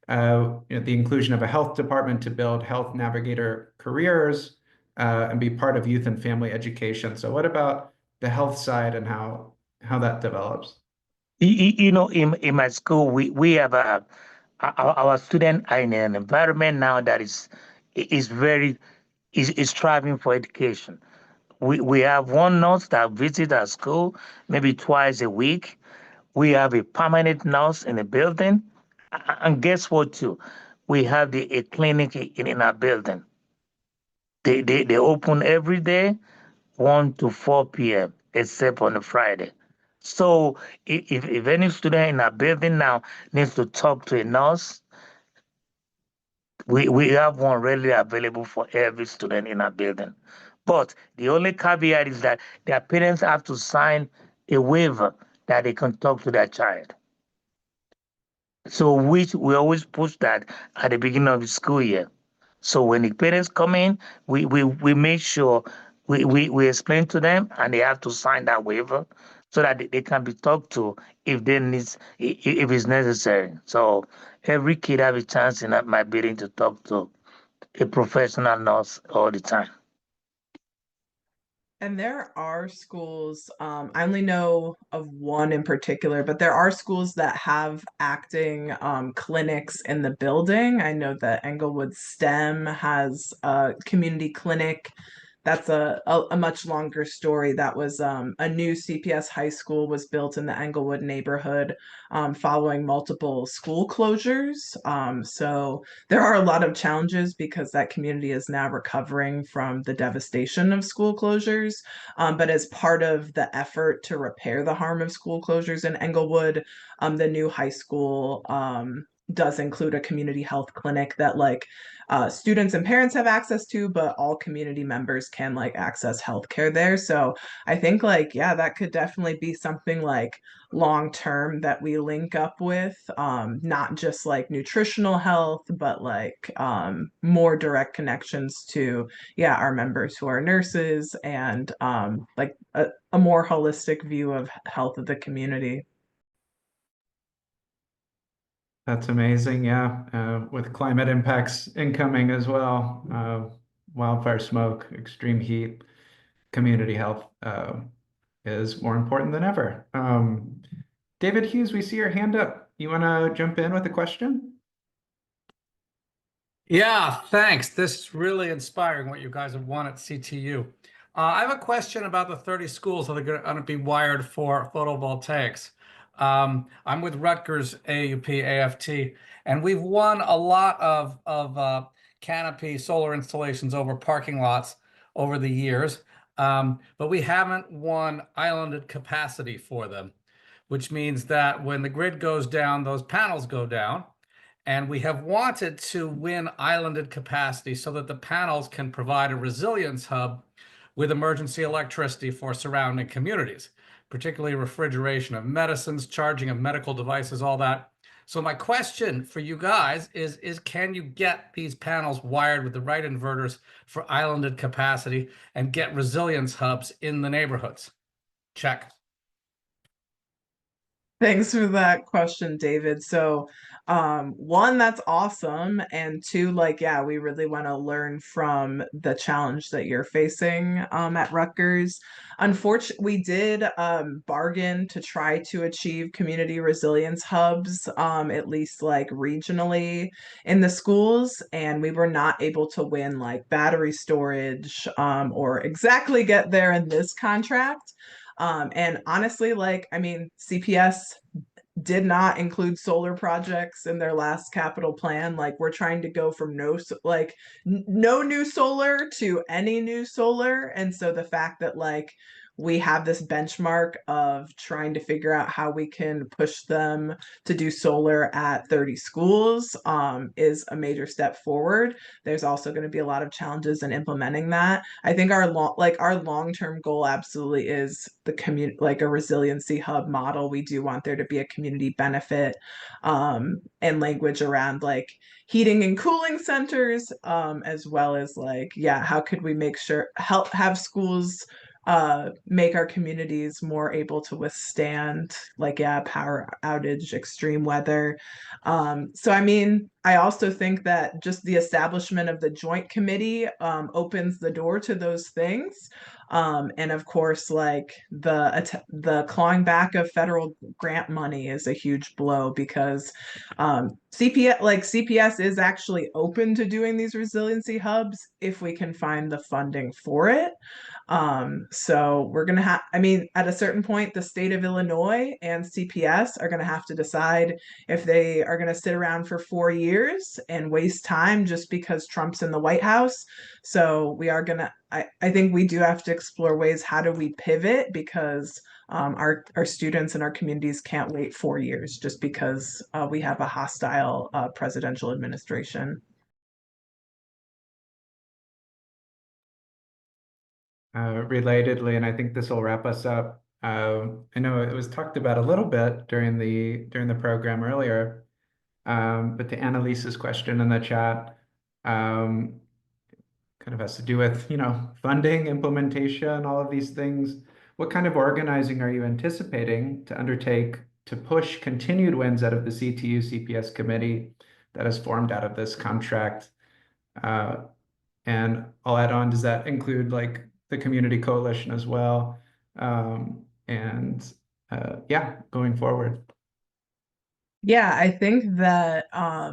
The inclusion of a health department to build health navigator careers and be part of youth and family education. So what about the health side and how that develops? In my school, we have our students are in an environment now that is striving for education. We have one nurse that visits our school maybe twice a week. We have a permanent nurse in the building. And guess what, too? We have a clinic in our building. They open every day, 1 to 4 p.m., except on a Friday. So if any student in our building now needs to talk to a nurse, we have one readily available for every student in our building. But the only caveat is that their parents have to sign a waiver that they can talk to their child. So we always push that at the beginning of the school year. So when the parents come in, we make sure we explain to them, and they have to sign that waiver so that they can be talked to if if it's necessary. So every kid have a chance in my building to talk to a professional nurse all the time. And there are schools, I only know of one in particular, but there are schools that have acting clinics in the building. I know that Englewood STEM has a community clinic. That's a much longer story. That was a new CPS high school was built in the Englewood neighborhood following multiple school closures. So there are a lot of challenges because that community is now recovering from the devastation of school closures. But as part of the effort to repair the harm of school closures in Englewood, the new high school does include a community health clinic that students and parents have access to, but all community members can access healthcare there. So I think yeah, that could definitely be something long term that we link up with, not just nutritional health, but more direct connections to our members who are nurses and a more holistic view of health of the community. That's amazing. Yeah. With climate impacts incoming as well, wildfire smoke, extreme heat, community health is more important than ever. David Hughes, we see your hand up. You want to jump in with a question? Yeah, thanks. This is really inspiring what you guys have won at CTU. I have a question about the 30 schools that are going to be wired for photovoltaics. I'm with Rutgers AUP AFT, and we've won a lot of canopy solar installations over parking lots over the years, but we haven't won islanded capacity for them, which means that when the grid goes down, those panels go down. And we have wanted to win islanded capacity so that the panels can provide a resilience hub with emergency electricity for surrounding communities, particularly refrigeration of medicines, charging of medical devices, all that. So my question for you guys is can you get these panels wired with the right inverters for islanded capacity and get resilience hubs in the neighborhoods? Check. Thanks for that question, David. So, one, that's awesome. And two, yeah, we really want to learn from the challenge that you're facing at Rutgers. Unfortunately, we did bargain to try to achieve community resilience hubs, at least regionally in the schools, and we were not able to win battery storage or exactly get there in this contract. And honestly, I mean, CPS did not include solar projects in their last capital plan. We're trying to go from no new solar to any new solar. And so the fact that we have this benchmark of trying to figure out how we can push them to do solar at 30 schools is a major step forward. There's also going to be a lot of challenges in implementing that. I think our long-term goal absolutely is the community, a resiliency hub model. We do want there to be a community benefit and language around heating and cooling centers, as well as yeah, how could we help have schools make our communities more able to withstand yeah, power outage, extreme weather. So I mean, I also think that just the establishment of the joint committee opens the door to those things. And of course, the clawing back of federal grant money is a huge blow because CPS is actually open to doing these resiliency hubs if we can find the funding for it. So we're gonna have, I mean, at a certain point, the state of Illinois and CPS are gonna have to decide if they are gonna sit around for 4 years and waste time just because Trump's in the White House. So we are gonna, I think we do have to explore ways, how do we pivot, because our students and our communities can't wait 4 years just because we have a hostile presidential administration. Relatedly, and I think this will wrap us up. I know it was talked about a little bit during the program earlier, but to Annalise's question in the chat, kind of has to do with funding, implementation, all of these things. What kind of organizing are you anticipating to undertake to push continued wins out of the CTU CPS committee that is formed out of this contract? And I'll add on, does that include the community coalition as well. Yeah, going forward. Yeah, I think that I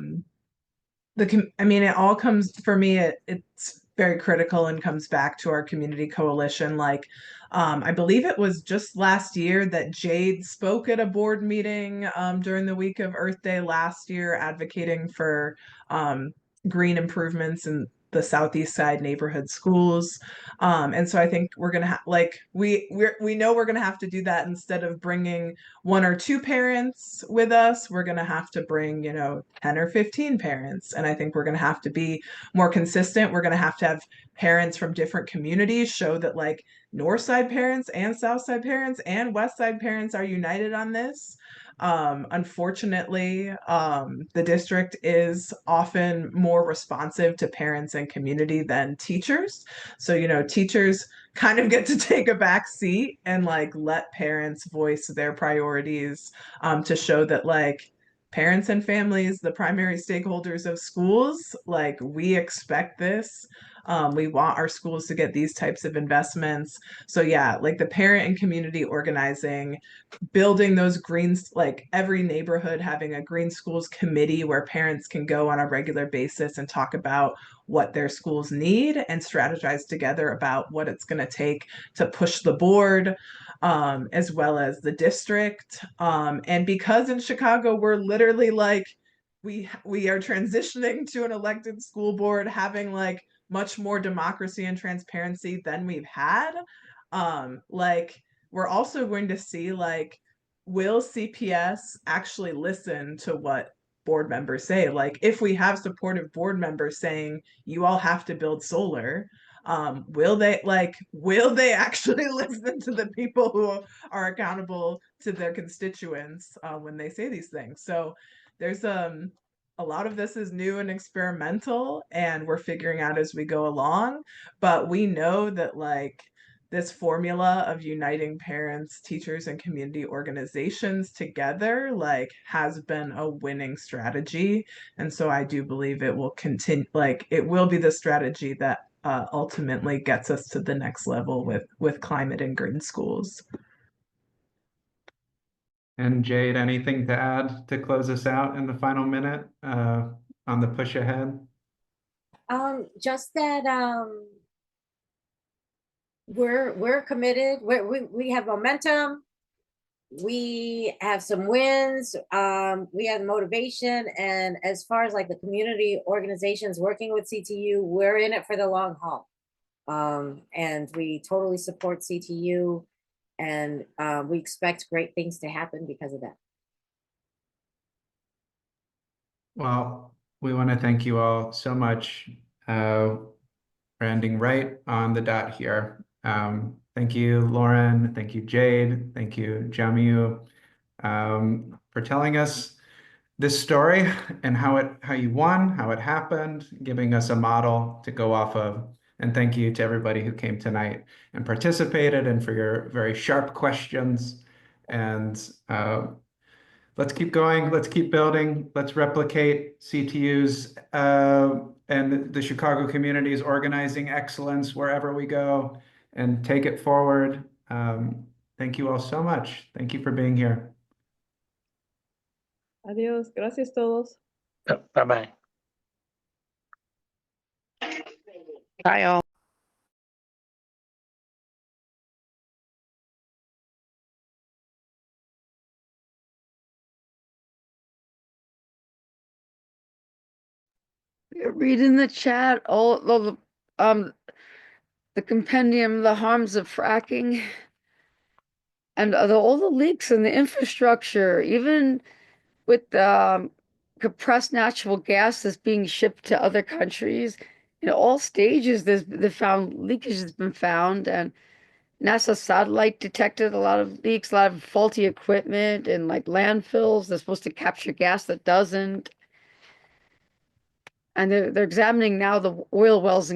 mean, it all comes for me. It's very critical and comes back to our community coalition. Like, I believe it was just last year that Jade spoke at a board meeting during the week of Earth Day last year, advocating for green improvements in the Southeast Side neighborhood schools. And so I think we're gonna like we know we're gonna have to do that. Instead of bringing one or two parents with us, we're going to have to bring, 10 or 15 parents. And I think we're going to have to be more consistent. We're going to have parents from different communities show that like North Side parents and South Side parents and West Side parents are united on this. Unfortunately, the district is often more responsive to parents and community than teachers. So, teachers kind of get to take a back seat and like let parents voice their priorities, to show that like parents and families, the primary stakeholders of schools, like we expect this. We want our schools to get these types of investments. So yeah, like the parent and community organizing, building those greens, like every neighborhood having a green schools committee where parents can go on a regular basis and talk about what their schools need and strategize together about what it's going to take to push the board, as well as the district. And because in Chicago, we're literally like, we are transitioning to an elected school board, having like much more democracy and transparency than we've had. Like we're also going to see like, will CPS actually listen to what board members say? Like if we have supportive board members saying you all have to build solar, will they actually listen to the people who are accountable to their constituents when they say these things? So there's a lot of this is new and experimental, and we're figuring out as we go along. But we know that like this formula of uniting parents, teachers, and community organizations together like has been a winning strategy. And so I do believe it will continue, like it will be the strategy that ultimately gets us to the next level with climate and green schools. And Jade, anything to add to close us out in the final minute on the push ahead? Just that we're committed. We have momentum. We have some wins. We have motivation, and as far as like the community organizations working with CTU, we're in it for the long haul. And we totally support CTU, and we expect great things to happen because of that. Well, we want to thank you all so much for ending right on the dot here. Thank you, Lauren. Thank you, Jade. Thank you, Jamiu, for telling us this story and how you won, how it happened, giving us a model to go off of. And thank you to everybody who came tonight and participated and for your very sharp questions. And let's keep going. Let's keep building. Let's replicate CTU's and the Chicago community's organizing excellence wherever we go and take it forward. Thank you all so much. Thank you for being here. Adiós. Gracias todos. Bye-bye. Bye all. Read in the chat all the compendium, the harms of fracking, and all the leaks in the infrastructure, even with compressed natural gas that's being shipped to other countries. In all stages, leakage has been found, and NASA satellite detected a lot of leaks, a lot of faulty equipment, and like landfills that's supposed to capture gas that doesn't. And they're examining now the oil wells in